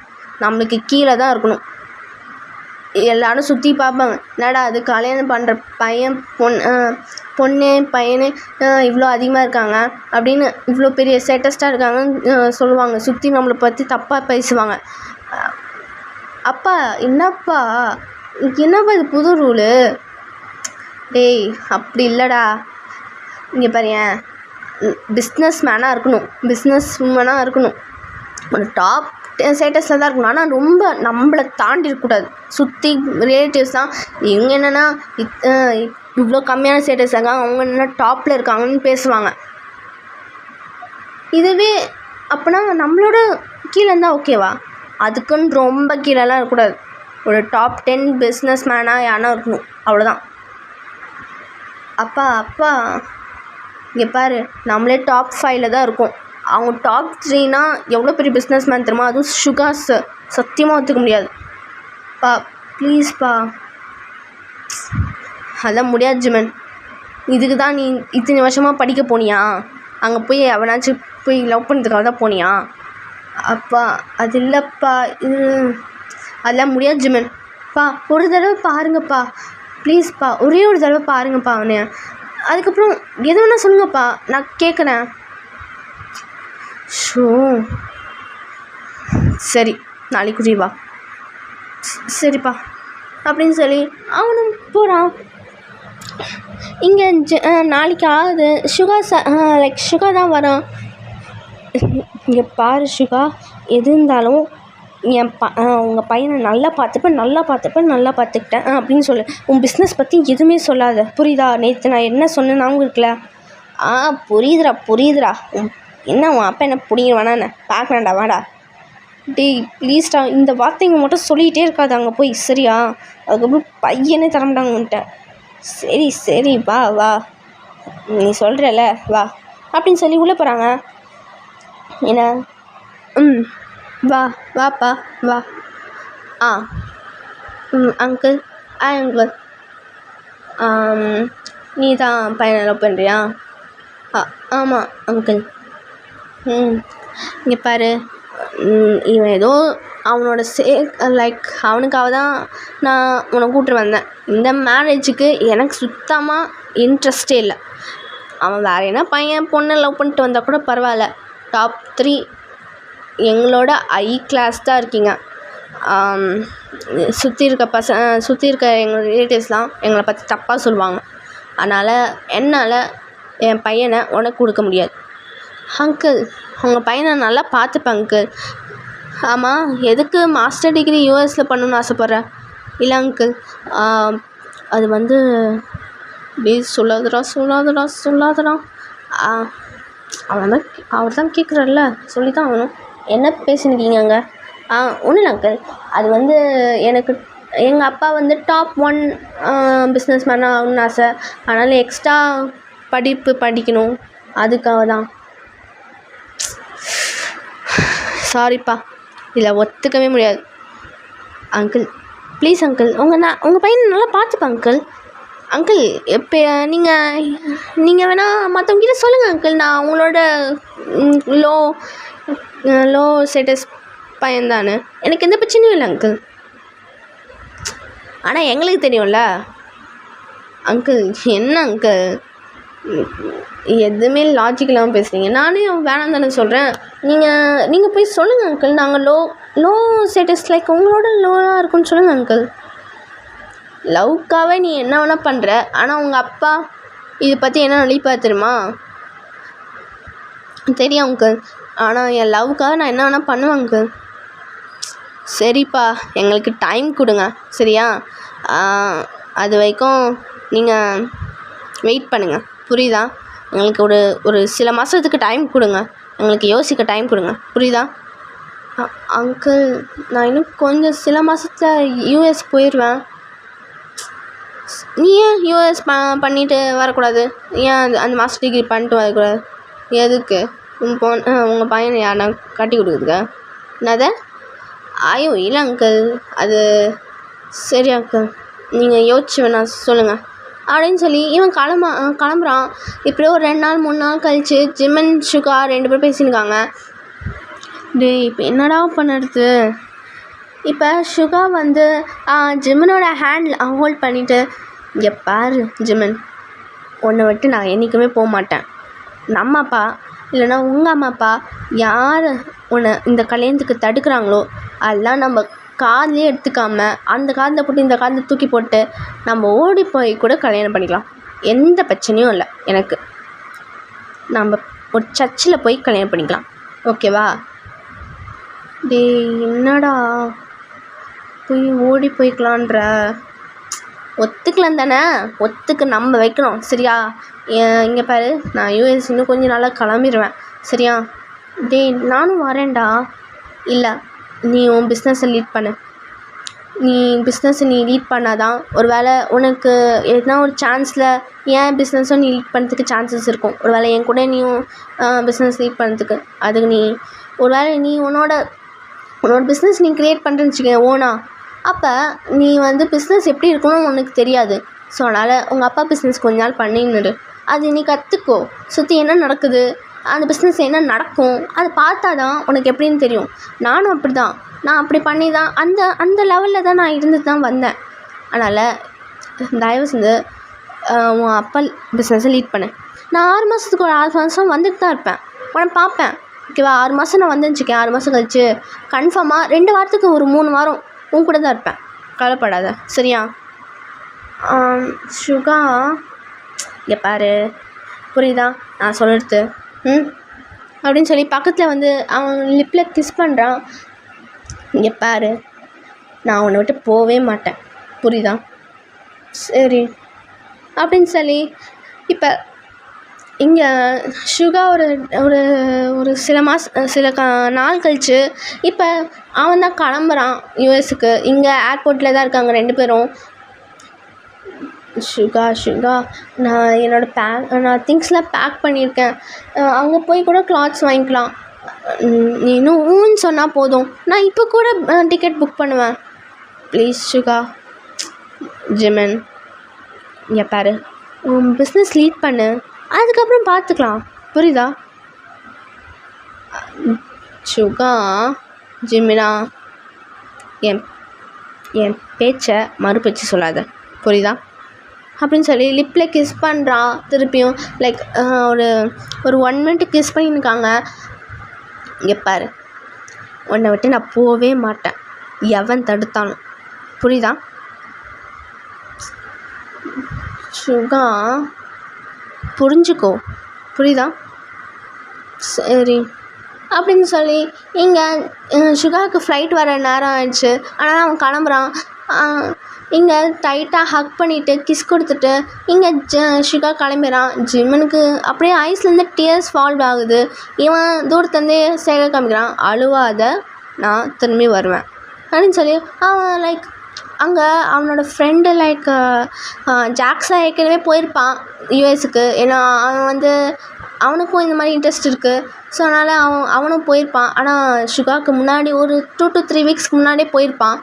நம்மளுக்கு கீழே தான் இருக்கணும். எல்லோரும் சுற்றி பார்ப்பாங்க, என்னடா அது கல்யாணம் பண்ணுற பையன் பொண்ணு பையனு இவ்வளோ அதிகமாக இருக்காங்க அப்படின்னு, இவ்வளோ பெரிய ஸ்டேட்டஸ்டாக இருக்காங்கன்னு சொல்லுவாங்க. சுற்றி நம்மளை பற்றி தப்பாக பேசுவாங்க. அப்பா என்னப்பா என்னப்பா இது புது ரூலு? டேய் அப்படி இல்லைடா, இங்கே பாருயேன், பிஸ்னஸ் மேனாக இருக்கணும், பிஸ்னஸ் உமனாக இருக்கணும், ஒரு டாப் ஸ்டேட்டஸில் தான் இருக்கணும். ஆனால் ரொம்ப நம்மளை தாண்டி இருக்கக்கூடாது. சுற்றி ரிலேட்டிவ்ஸ் தான் இவங்க என்னென்னா இவ்வளோ கம்மியான ஸ்டேட்டஸ் இருக்காங்க, அவங்க என்னென்னா டாப்பில் இருக்காங்கன்னு பேசுவாங்க. இதுவே அப்போனா நம்மளோட கீழே இருந்தால் ஓகேவா? அதுக்குன்னு ரொம்ப கீழெல்லாம் இருக்கக்கூடாது. ஒரு டாப் 10 பிஸ்னஸ் மேனாக யானா இருக்கணும், அவ்வளோதான். அப்பா இங்கே பாரு, நம்மளே டாப் 5ல் தான் இருக்கோம். அவங்க டாப் 3னா எவ்வளோ பெரிய பிஸ்னஸ் மேன் தெரியுமா? அதுவும் சுகாஸ் சத்தியமாக ஒத்துக்க முடியாது. பா ப்ளீஸ்ப்பா, அதெல்லாம் முடியாது ஜிமன். இதுக்கு தான் நீ இத்தனை வருஷமாக படிக்க போனியா? அங்கே போய் அவனாச்சும் போய் லவ் பண்ணுறதுக்காக தான் போனியா? அப்பா அது இல்லைப்பா, அதெல்லாம் முடியாது ஜிமன். பா ஒரு தடவை பாருங்கப்பா ப்ளீஸ்ப்பா, ஒரே ஒரு தடவை பாருங்கப்பா அவனை. அதுக்கப்புறம் எது வேணால் சொல்லுங்கப்பா, நான் கேட்குறேன். ஷோ சரி, நாளைக்கு வா. சரிப்பா அப்படின்னு சொல்லி அவனும் போகிறான். இங்கே நாளைக்கு ஆகுது. சுகா தான் வரான். இங்கே பாரு சுகா, எது இருந்தாலும் உங்கள் பையனை நல்லா பார்த்துக்கிட்டேன் அப்படின்னு சொல்லு. உன் பிஸ்னஸ் பற்றி எதுவுமே சொல்லாத, புரியுதா? நேற்று நான் என்ன சொன்னேன்னு அவங்க இருக்குல்ல. புரியுதுடா. என்ன உன் அப்பா என்ன பிடிங்க வேணாண்ணே, பார்க்கலாம்டா, வாடா. டேய் ப்ளீஸ்டா, இந்த வார்த்தைங்க மட்டும் சொல்லிகிட்டே இருக்காது அங்கே போய், சரியா? அதுக்கப்புறம் பையனே தரமாட்டாங்கன்ட்ட. சரி வா, நீ சொல்கிறல வா அப்படின்னு சொல்லி உள்ளே போகிறாங்க. என்ன வாப்பா வா. அங்கிள் நீ தான் பையனை லவ் பண்ணுறியா? ஆமாம் அங்கிள். இங்கே பாரு, இவன் ஏதோ அவனோட அவனுக்காக தான் நான் உன்னை கூப்பிட்டு வந்தேன். இந்த மேரேஜுக்கு எனக்கு சுத்தமாக இன்ட்ரெஸ்டே இல்லை. அவன் வேறு என்ன பையன் பொண்ணை லவ் பண்ணிட்டு வந்தால் கூட பரவாயில்ல. டாப் 3 எங்களோட கிளாஸ் தான் இருக்கீங்க. சுற்றி இருக்க எங்கள் ரிலேட்டிவ்ஸ்லாம் எங்களை பற்றி தப்பாக சொல்லுவாங்க. அதனால் என்னால் என் பையனை உனக்கு கொடுக்க முடியாது. அங்கிள், உங்கள் பையனை நல்லா பார்த்துப்பேன் அங்கிள். ஆமாம், எதுக்கு மாஸ்டர் டிகிரி யூஎஸில் பண்ணணுன்னு ஆசைப்பட்றேன்? இல்லை அங்கிள், அது வந்து ப்ளீஸ் சொல்லாதடா. அவர் தான் கேட்குறாருல, சொல்லி தான் ஆகணும். என்ன பேசினிருக்கீங்க அங்கே? ஒன்றும் இல்லை அங்கிள், அது வந்து எனக்கு எங்கள் அப்பா வந்து டாப் 1 பிஸ்னஸ் மேனாக ஆகணும்னு ஆசை. அதனால் எக்ஸ்ட்ரா படிப்பு படிக்கணும், அதுக்காக தான். சாரிப்பா, இதில் ஒத்துக்கவே முடியாது. அங்கிள் ப்ளீஸ் அங்கிள், உங்கள் பையனை நல்லா பார்த்துப்பேன் அங்கிள். இப்போ நீங்கள் வேணால் மற்றவங்கிட்ட சொல்லுங்கள் அங்கிள், நான் அவங்களோட லோ ஸ்டேட்டஸ் பையன்தானே, எனக்கு எந்த பிரச்சனையும் இல்லை அங்கிள். ஆனால் எங்களுக்கு தெரியும்ல அங்கிள். என்ன அங்கிள், எதுவுமே லாஜிக் இல்லாமல் பேசுகிறீங்க. நானே வேணாம் தானே சொல்கிறேன். நீங்கள் போய் சொல்லுங்கள் அங்கிள், நாங்கள் லோ ஸ்டேட்டஸ் உங்களோட லோவாக இருக்குன்னு சொல்லுங்கள் அங்கிள். லவ்க்காகவே நீ என்ன வேணால் பண்ணுற, ஆனால் உங்கள் அப்பா இதை பற்றி என்ன நினைப்பார் தெரியுமா? தெரியும் அங்கிள், ஆனால் என் லவ்க்காக நான் என்ன வேணால் பண்ணுவேன் அங்கிள். சரிப்பா, எங்களுக்கு டைம் கொடுங்க, சரியா? அது வரைக்கும் நீங்கள் வெயிட் பண்ணுங்கள், புரியுதா? எங்களுக்கு ஒரு சில மாதத்துக்கு டைம் கொடுங்க, எங்களுக்கு யோசிக்க டைம் கொடுங்க, புரியுதா? அங்கிள், நான் இன்னும் கொஞ்சம் சில மாதத்தில் யூஎஸ் போயிடுவேன். நீ ஏன் யூஎஸ் பண்ணிவிட்டு வரக்கூடாது? ஏன் அந்த மாஸ்டர் டிகிரி பண்ணிட்டு வரக்கூடாது? எதுக்கு? உங்கள் பையனை யாருனா கட்டி கொடுக்குறதுக்கா? என்னது? ஐயோ இல்லை அங்கிள், அது சரி அங்கிள், நீங்கள் யோசிச்சு வேணா சொல்லுங்கள் அப்படின்னு சொல்லி இவன் கிளம்புறான். இப்படியே ஒரு 2 நாள் 3 நாள் கழித்து ஜிமன் சுகா 2 பேரும் பேசியிருக்காங்க. டேய் இப்போ என்னடா பண்ணுறது? இப்போ சுகா வந்து ஜிமனோட ஹேண்டில் ஹோல்ட் பண்ணிவிட்டு, இங்கே பாரு ஜிமன், உன்னை விட்டு நான் என்றைக்குமே போக மாட்டேன். நம்ம அப்பா இல்லைனா உங்கள் அம்மா அப்பா யார் உன்னை இந்த கல்யாணத்துக்கு தடுக்கிறாங்களோ அதெல்லாம் நம்ம காதுலேயே எடுத்துக்காம அந்த காதில் போட்டு இந்த காதில் தூக்கி போட்டு நம்ம ஓடி போய் கூட கல்யாணம் பண்ணிக்கலாம். எந்த பிரச்சனையும் இல்லை எனக்கு. நம்ம ஒரு சர்ச்சில் போய் கல்யாணம் பண்ணிக்கலாம். ஓகேவா? என்னடா போய் ஓடி போய்க்கலான்ற, ஒத்துக்கலாம் தானே? ஒத்துக்கு நம்ம வைக்கணும். சரியா? இங்கே பாரு, நான் யூஎஸ் இன்னும் கொஞ்சம் நாளாக கிளம்பிடுவேன். சரியா? நானும் வரேன்டா. இல்லை, நீ உன் பிஸ்னஸை லீட் பண்ணு. நீ பிஸ்னஸை லீட் பண்ணாதான் ஒரு வேளை உனக்கு எதுனா ஒரு சான்ஸில் ஏன் பிஸ்னஸும் நீ லீட் பண்ணுறதுக்கு சான்சஸ் இருக்கும். ஒரு வேளை என் கூட நீயும் பிஸ்னஸ் லீட் பண்ணுறதுக்கு, அதுக்கு நீ ஒரு வேளை நீ உன்னோட பிஸ்னஸ் நீ க்ரியேட் பண்ணுறேன்னு வச்சுக்கேன் ஓனா, அப்போ நீ பிஸ்னஸ் எப்படி இருக்கணும்னு உனக்கு தெரியாது. ஸோ அதனால் உங்கள் அப்பா பிஸ்னஸ் கொஞ்ச நாள் பண்ணின்னு அது நீ கற்றுக்கோ. சுற்றி என்ன நடக்குது, அந்த பிஸ்னஸ் என்ன நடக்கும், அதை பார்த்தா தான் உனக்கு எப்படின்னு தெரியும். நானும் அப்படி தான், நான் அப்படி பண்ணி தான் அந்த லெவலில் தான் நான் இருந்து தான் வந்தேன். அதனால் தயவு செஞ்சு உன் அப்பா பிஸ்னஸை லீட் பண்ணேன். நான் 6 மாதத்துக்கு ஒரு 6 மாதம் வந்துட்டு தான் இருப்பேன். உடனே பார்ப்பேன். ஓகேவா? 6 மாதம் நான் வந்துச்சுக்கேன். 6 மாதம் கழிச்சு கன்ஃபார்மாக 2 வாரத்துக்கு ஒரு 3 வாரம் உன் கூட தான் இருப்பேன். கவலைப்படாத. சரியா? சுகா, இங்கே பாரு, புரியுதா நான் சொல்கிறது? அப்படின்னு சொல்லி பக்கத்தில் அவன் லிப்பில் கிஸ் பண்ணுறான். இங்கே பாரு, நான் உன்னை விட்டு போகவே மாட்டேன். புரியுதா? சரி அப்படின்னு சொல்லி இப்போ இங்கே சுகா ஒரு சில நாள் கழிச்சு இப்போ அவன் தான் கிளம்புறான் யூஎஸ்க்கு. இங்கே ஏர்போர்ட்டில் தான் இருக்காங்க 2 பேரும். சுகா, நான் திங்ஸ்லாம் பேக் பண்ணியிருக்கேன். அங்கே போய் கூட கிளாத்ஸ் வாங்கிக்கலாம். நீ இன்னும் ஊன்னு சொன்னால் போதும், நான் இப்போ கூட டிக்கெட் புக் பண்ணுவேன். ப்ளீஸ் சுகா. ஜிமன், இங்கே பாரு, உன் பிஸ்னஸ் லீட் பண்ணு, அதுக்கப்புறம் பார்த்துக்கலாம். புரியுதா? சுகா, ஜிமினா, என் பேச்சை மறுபேச்சு சொல்லாத. புரியுதா? அப்படின்னு சொல்லி லிப்பில் கிஸ் பண்ணுறான். திருப்பியும் லைக் ஒரு 1 மினிட் கிஸ் பண்ணியிருக்காங்க. இங்கே பாரு, உன்னை விட்டு நான் போகவே மாட்டேன், எவன் தடுத்தாலும். புரியுதா? சுகா, புரிஞ்சுக்கோ. புரியுதா? சரி அப்படின்னு சொல்லி இங்கே சுகாவுக்கு ஃப்ளைட் வர நேரம் ஆயிடுச்சு. ஆனால் அவன் கிளம்புறான். இங்கே டைட்டாக ஹக் பண்ணிவிட்டு கிஸ் கொடுத்துட்டு இங்கே சுகா கிளம்பிறான். ஜிம்மனுக்கு அப்படியே ஐஸ்லேருந்து டியர்ஸ் ஃபால் ஆகுது. இவன் தூரத்துலேருந்தே சேகை காமிக்கிறான். அழுவாத, நான் திரும்பி வருவேன் அப்படின்னு சொல்லி அவன் லைக் அங்கே அவனோட ஃப்ரெண்டு லைக் ஜாக்ஸாக ஏற்கனவே போயிருப்பான் யூஎஸ்க்கு. ஏன்னா அவன் அவனுக்கும் இந்த மாதிரி இன்ட்ரெஸ்ட் இருக்குது. ஸோ அதனால் அவனும் போயிருப்பான். ஆனால் சுகாவுக்கு முன்னாடி ஒரு 2 to 3 வீக்ஸ்க்கு முன்னாடியே போயிருப்பான்.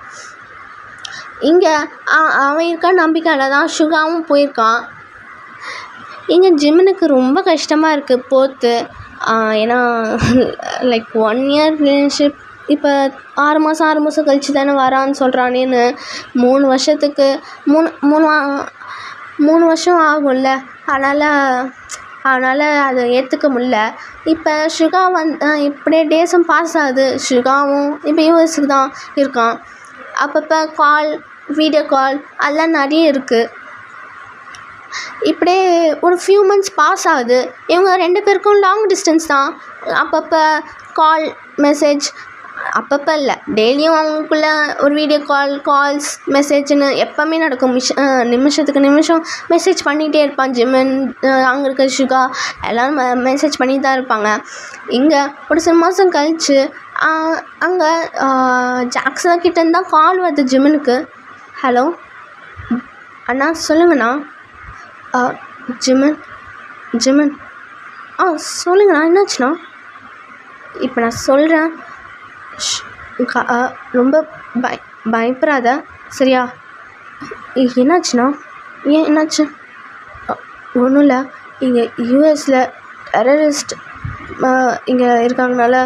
இங்கே அவன் இருக்க நம்பிக்கையில் தான் சுகாவும் போயிருக்கான். இங்கே ஜிம்மனுக்கு ரொம்ப கஷ்டமாக இருக்குது போத்து. ஏன்னா லைக் 1 year ரிலேஷன்ஷிப், இப்போ 6 மாதம் கழிச்சு தானே வரான்னு சொல்கிறானேன்னு 3 வருஷத்துக்கு 3 வருஷம் ஆகும்ல. அதனால் அதை ஏற்றுக்க முடியல. இப்போ சுகா இப்படியே டேஸும் பாஸ் ஆகுது. சுகாவும் இப்போ யூஎஸ்க்கு தான் இருக்கான். அப்பப்போ வீடியோ கால் அதெல்லாம் நிறைய இருக்குது. இப்படியே ஒரு ஃபியூ மந்த்ஸ் பாஸ் ஆகுது. இவங்க 2 பேருக்கும் லாங் டிஸ்டன்ஸ் தான். அப்பப்போ கால் மெசேஜ், அப்பப்போ இல்லை, டெய்லியும் அவங்களுக்குள்ள ஒரு வீடியோ கால்ஸ் மெசேஜ்னு எப்போவுமே நடக்கும். நிமிஷத்துக்கு நிமிஷம் மெசேஜ் பண்ணிகிட்டே இருப்பான் ஜிம்மன். அங்கே இருக்க சுகா எல்லோரும் மெசேஜ் பண்ணி தான் இருப்பாங்க. இங்கே ஒரு சில மாதம் கழித்து அங்கே ஜாக்சன் கிட்டேருந்து தான் கால் வருது ஜிம்மனுக்கு. ஹலோ அண்ணா, சொல்லுங்கண்ணா. ஜிம்மன் சொல்லுங்கண்ணா, என்னாச்சுண்ணா? இப்போ நான் சொல்கிறேன், ரொம்ப பயப்படாத, சரியா? என்னாச்சுண்ணா? ஏன் என்னாச்சு? ஒன்றும் இல்லை, இங்கே யூஎஸில் டெரரிஸ்ட் இங்கே இருக்காங்கனால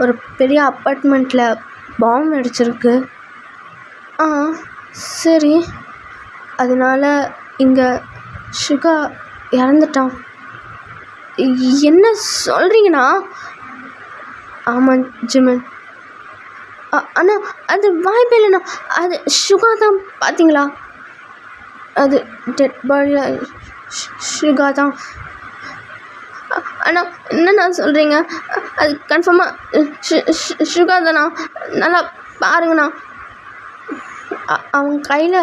ஒரு பெரிய அப்பார்ட்மெண்ட்டில் பாம்பு அடிச்சிருக்கு. சரி, அதனால் இங்கே சுகா இறந்துட்டான். என்ன சொல்கிறீங்கண்ணா? ஆமாம் ஜிம்மன், அண்ணா அது வாய்ப்பே இல்லைண்ணா. அது சுகா தான். பார்த்தீங்களா? அது டெட் பாடியாக சுகா தான். அண்ணா என்னண்ணா சொல்கிறீங்க? அது கன்ஃபார்மாக சுகா தானா? நல்லா பாருங்கண்ணா. அவங்க கையில்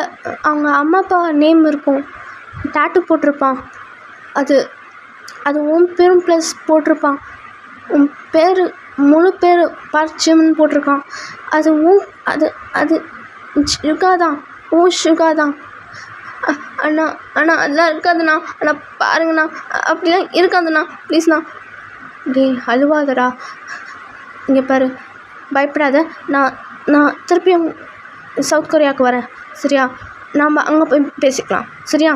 அவங்க அம்மா அப்பா நேம் இருக்கும். டாட்டூ போட்டிருப்பான். அது அது உன் பேரும் ப்ளஸ் போட்டிருப்பான். உன் பேர் முழு பேர் பர்ச்சிம்னு போட்டிருக்கான். அது அது அது சுகா தான். சுகா தான். அண்ணா அண்ணா அதெல்லாம் இருக்காதுண்ணா. அண்ணா பாருங்கண்ணா, அப்படிலாம் இருக்காதுண்ணா. ப்ளீஸ்ண்ணா. டேய் அழுவாதடா. இங்கே பாரு, பயப்படாத. நான் திருப்பியும் சவுத் கொரியாவுக்கு வரேன், சரியா? நாம் அங்கே போய் பேசிக்கலாம், சரியா?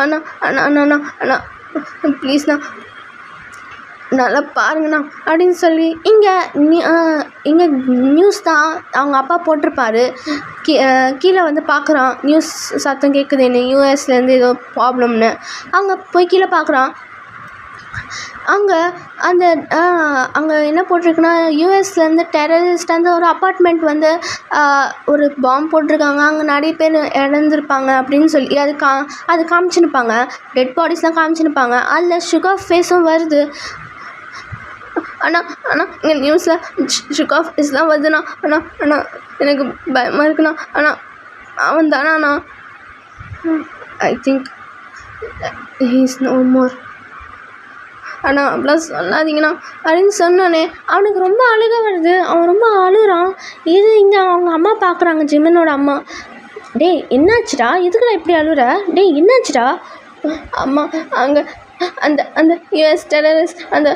அண்ணா அண்ணா அண்ணா அண்ணா அண்ணா ப்ளீஸ்ண்ணா, நல்லா பாருங்கண்ணா அப்படின்னு சொல்லி இங்கே நியூஸ் தான் அவங்க அப்பா போட்டிருப்பாரு. கீழே வந்து பார்க்குறான், நியூஸ் சத்தம் கேட்குதுன்னு, யூஎஸ்லேருந்து ஏதோ ப்ராப்ளம்னு. அவங்க போய் கீழே பார்க்குறான். அங்கே என்ன போட்டிருக்குன்னா, யூஎஸ்லேருந்து டெரரிஸ்ட் ஒரு அப்பார்ட்மெண்ட் வந்து ஒரு பாம்பு போட்டிருக்காங்க, அங்கே நிறைய பேர் இறந்துருப்பாங்க அப்படின்னு சொல்லி அது காமிச்சுன்னுப்பாங்க. டெட் பாடிஸ்லாம் காமிச்சுன்னுப்பாங்க. அதில் சுகா ஃபேஸும் வருது. அண்ணா அண்ணா இங்கே நியூஸில் சுகா ஃபேஸ்லாம் வருதுண்ணா. அண்ணா அண்ணா எனக்கு பயமாக இருக்குண்ணா. அண்ணா அவன் தானா அண்ணா? I think he is no more. அண்ணா அப்படிலாம் சொல்லாதீங்கண்ணா அப்படின்னு சொன்னோன்னே அவனுக்கு ரொம்ப அழுக வருது. அவன் ரொம்ப அழுகிறான். இது இங்கே அவங்க அம்மா பார்க்குறாங்க, ஜிம்மனோட அம்மா. டேய் என்னாச்சுடா? எதுக்குடா இப்படி அழுகிற? டேய் என்னாச்சுடா? அம்மா அங்கே அந்த யூஎஸ் டெரரிஸ்ட் அந்த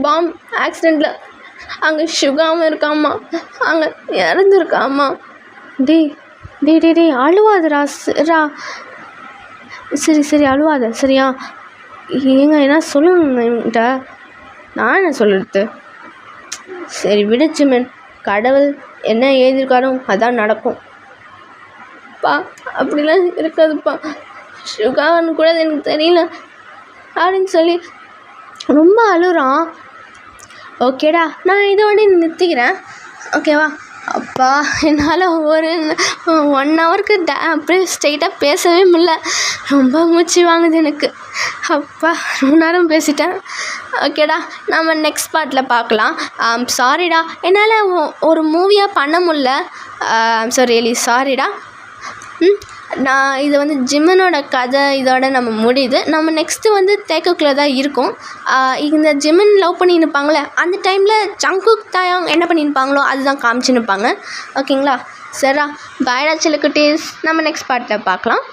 பாம்பு ஆக்சிடெண்ட்டில் அங்கே சுகாவும் இருக்காம்மா, அங்கே இறந்துருக்காம்மா. டேய் டேய் டேய் டேய் அழுவாதடா. சரி அழுவாத, சரியா? ஏங்க என்ன சொல்லணுங்க என்கிட்ட? நான் என்ன சொல்லுறது? சரி விடுச்சு மேன், கடவுள் என்ன எழுதியிருக்காரோ அதான் நடக்கும். பா அப்படிலாம் இருக்காதுப்பா, சுகான்னு கூட எனக்கு தெரியல அப்படின்னு சொல்லி ரொம்ப அழுகிறான். ஓகேடா, நான் இதோட நிறுத்திக்கிறேன், ஓகேவா? அப்பா என்னால் ஒரு 1 ஹவருக்கு அப்படியே ஸ்ட்ரெயிட்டாக பேசவே முடியல. ரொம்ப மூச்சு வாங்குது எனக்கு. அப்பா ரொம்ப நேரம் பேசிட்டேன். ஓகேடா, நம்ம நெக்ஸ்ட் பார்ட்டில் பார்க்கலாம். சாரிடா, என்னால் ஒரு மூவியாக பண்ண முடில. ஸோ ரியலி சாரிடா. நான் இது வந்து ஜிம்மனோட கதை இதோட நம்ம முடியுது. நம்ம நெக்ஸ்ட்டு வந்து தேக்குக்குள்ளே தான் இருக்கும். இந்த ஜிம்மன் லவ் பண்ணி நிற்பாங்களே, அந்த டைமில் ஜங்குக் தாயாங் என்ன பண்ணியிருப்பாங்களோ அதுதான் காமிச்சு நிற்பாங்க. ஓகேங்களா? சரிடா, பாய்டா சிலுக்குட்டீஸ். நம்ம நெக்ஸ்ட் பார்ட்டில் பார்க்கலாம்.